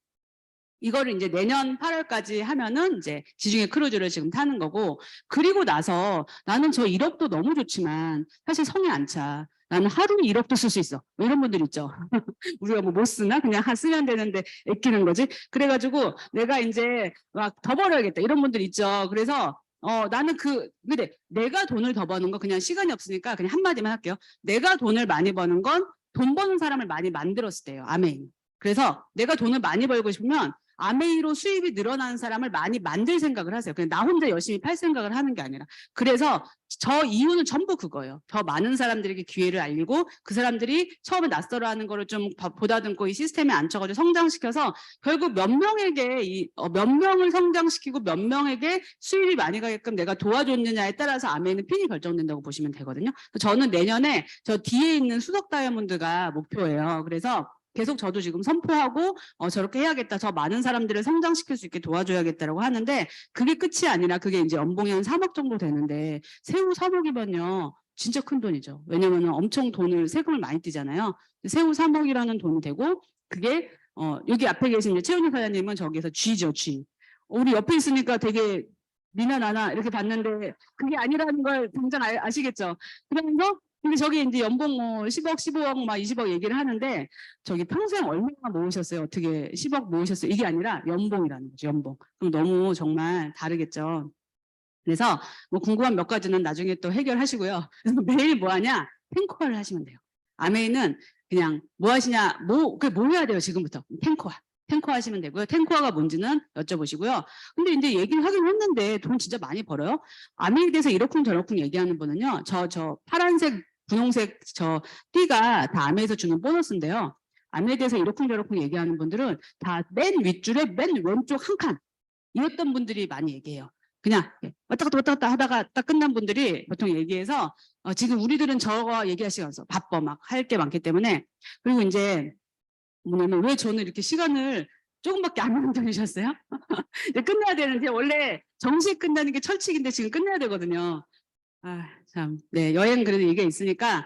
이거를 이제 내년 8월까지 하면은 이제 지중해 크루즈를 지금 타는 거고 그리고 나서 나는 저 1억도 너무 좋지만 사실 성에 안 차. 나는 하루에 1억도 쓸 수 있어. 뭐 이런 분들 있죠. 우리가 뭐 못 쓰나? 그냥 쓰면 되는데 아끼는 거지. 그래가지고 내가 이제 막 더 벌어야겠다. 이런 분들 있죠. 그래서 나는 근데 내가 돈을 더 버는 거 그냥 시간이 없으니까 그냥 한마디만 할게요. 내가 돈을 많이 버는 건 돈 버는 사람을 많이 만들었을 때예요. 아메인. 그래서 내가 돈을 많이 벌고 싶으면 아메이로 수입이 늘어나는 사람을 많이 만들 생각을 하세요. 그냥 나 혼자 열심히 팔 생각을 하는 게 아니라. 그래서 저 이유는 전부 그거예요. 더 많은 사람들에게 기회를 알리고 그 사람들이 처음에 낯설어하는 거를 좀 보다듬고 이 시스템에 앉혀가지고 성장시켜서 결국 몇 명에게 몇 명을 성장시키고 몇 명에게 수입이 많이 가게끔 내가 도와줬느냐에 따라서 아메이는 핀이 결정된다고 보시면 되거든요. 저는 내년에 저 뒤에 있는 수석 다이아몬드가 목표예요. 그래서 계속 저도 지금 선포하고 저렇게 해야겠다. 저 많은 사람들을 성장시킬 수 있게 도와줘야겠다라고 하는데 그게 끝이 아니라 그게 이제 연봉이 한 3억 정도 되는데 세후 3억이면요. 진짜 큰 돈이죠. 왜냐면은 엄청 세금을 많이 떼잖아요. 세후 3억이라는 돈이 되고 그게 여기 앞에 계신 최은희 사장님은 저기에서 G죠, G. 우리 옆에 있으니까 되게 니나 나나 이렇게 봤는데 그게 아니라는 걸 당장 아시겠죠? 그러면서 근데 저기 이제 연봉 뭐 10억, 15억, 막 20억 얘기를 하는데 저기 평생 얼마나 모으셨어요? 어떻게 10억 모으셨어요? 이게 아니라 연봉이라는 거죠, 연봉. 그럼 너무 정말 다르겠죠. 그래서 뭐 궁금한 몇 가지는 나중에 또 해결하시고요. 그래서 매일 뭐 하냐? 탱커를 하시면 돼요. 아메이는 그냥 뭐 하시냐? 뭐 해야 돼요, 지금부터? 탱커화. 탱커 하시면 되고요. 탱커화가 뭔지는 여쭤보시고요. 근데 이제 얘기를 하긴 했는데 돈 진짜 많이 벌어요. 아메이에 대해서 이러쿵저러쿵 얘기하는 분은요. 저 파란색, 분홍색 저 띠가 다 아메이에서 주는 보너스인데요. 아메이에 대해서 이러쿵저러쿵 얘기하는 분들은 다 맨 윗줄에 맨 왼쪽 한 칸. 이랬던 분들이 많이 얘기해요. 그냥 왔다 갔다 하다가 딱 끝난 분들이 보통 얘기해서 지금 우리들은 저거 얘기하시면서 바빠 막 할 게 많기 때문에 그리고 이제 뭐냐면 왜 저는 이렇게 시간을 조금밖에 안 남겨주셨어요? 이제 끝내야 되는데 원래 정시 끝나는 게 철칙인데 지금 끝내야 되거든요. 아, 참. 네, 여행 그래도 이게 있으니까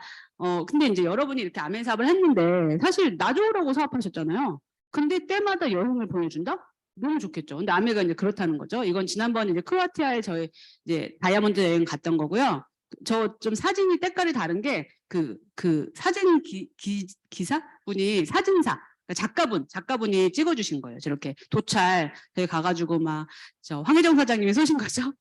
근데 이제 여러분이 이렇게 아멘 사업을 했는데 사실 나 좋으라고 사업하셨잖아요. 근데 때마다 여행을 보내준다? 너무 좋겠죠. 근데 아메가 이제 그렇다는 거죠. 이건 지난번에 이제 크로아티아에 저희 이제 다이아몬드 여행 갔던 거고요. 저 좀 사진이 때깔이 다른 게 그 사진 기사분이 사진사 작가분이 찍어주신 거예요. 저렇게 도찰 저희 가가지고 막 저 황혜정 사장님이 쏘신 거죠.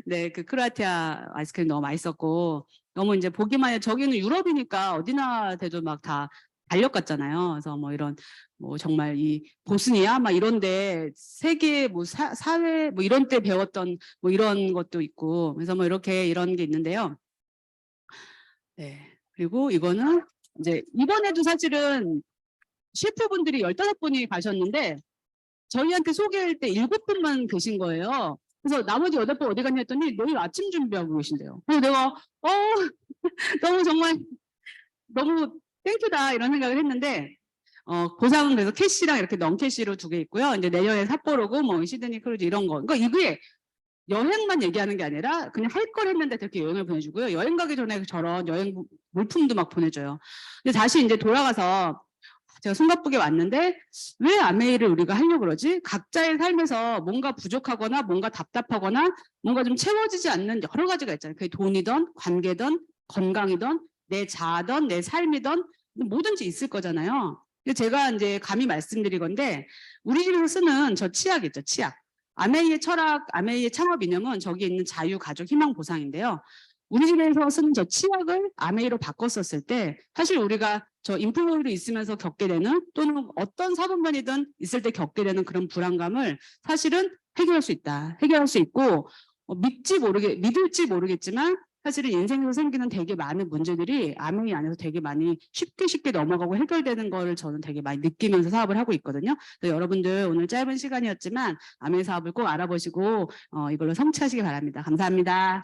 네, 그 크로아티아 아이스크림 너무 맛있었고 너무 이제 보기만 해 저기는 유럽이니까 어디나 돼도 막 다 달력 같잖아요. 그래서 뭐 이런 뭐 정말 이 보스니아 막 이런데 세계 뭐 사회 뭐 이런 때 배웠던 뭐 이런 것도 있고 그래서 뭐 이렇게 이런 게 있는데요. 네. 그리고 이거는 이제 이번에도 사실은 셰프분들이 15분이 가셨는데 저희한테 소개할 때 7분만 계신 거예요. 그래서 나머지 8분 어디 갔냐 했더니 내일 아침 준비하고 계신대요. 그래서 내가 너무 정말 너무 땡큐다 이런 생각을 했는데 보상은 그래서 캐시랑 이렇게 넌캐시로 2개 있고요. 이제 내년에 삿포로고 뭐 시드니 크루즈 이런 거. 그러니까 이게 여행만 얘기하는 게 아니라 그냥 할 걸 했는데 이렇게 여행을 보내주고요. 여행 가기 전에 저런 여행 물품도 막 보내줘요. 근데 다시 이제 돌아가서 제가 숨가쁘게 왔는데 왜 아메이를 우리가 하려고 그러지? 각자의 삶에서 뭔가 부족하거나 뭔가 답답하거나 뭔가 좀 채워지지 않는 여러 가지가 있잖아요. 그게 돈이든 관계든 건강이든 내 자아든 내 삶이든 뭐든지 있을 거잖아요. 근데 제가 이제 감히 말씀드리건데 우리 집에서 쓰는 저 치약 있죠. 치약. 아메이의 철학, 아메이의 창업 이념은 저기 있는 자유, 가족, 희망, 보상인데요. 우리 집에서 쓰는 저 치약을 아메이로 바꿨었을 때 사실 우리가 저 인플루언서로 있으면서 겪게 되는 또는 어떤 사분면이든 있을 때 겪게 되는 그런 불안감을 사실은 해결할 수 있다. 해결할 수 있고 믿을지 모르겠지만 사실은 인생에서 생기는 되게 많은 문제들이 아메이 안에서 되게 많이 쉽게 넘어가고 해결되는 거를 저는 되게 많이 느끼면서 사업을 하고 있거든요. 그래서 여러분들 오늘 짧은 시간이었지만 아메이 사업을 꼭 알아보시고 이걸로 성취하시기 바랍니다. 감사합니다.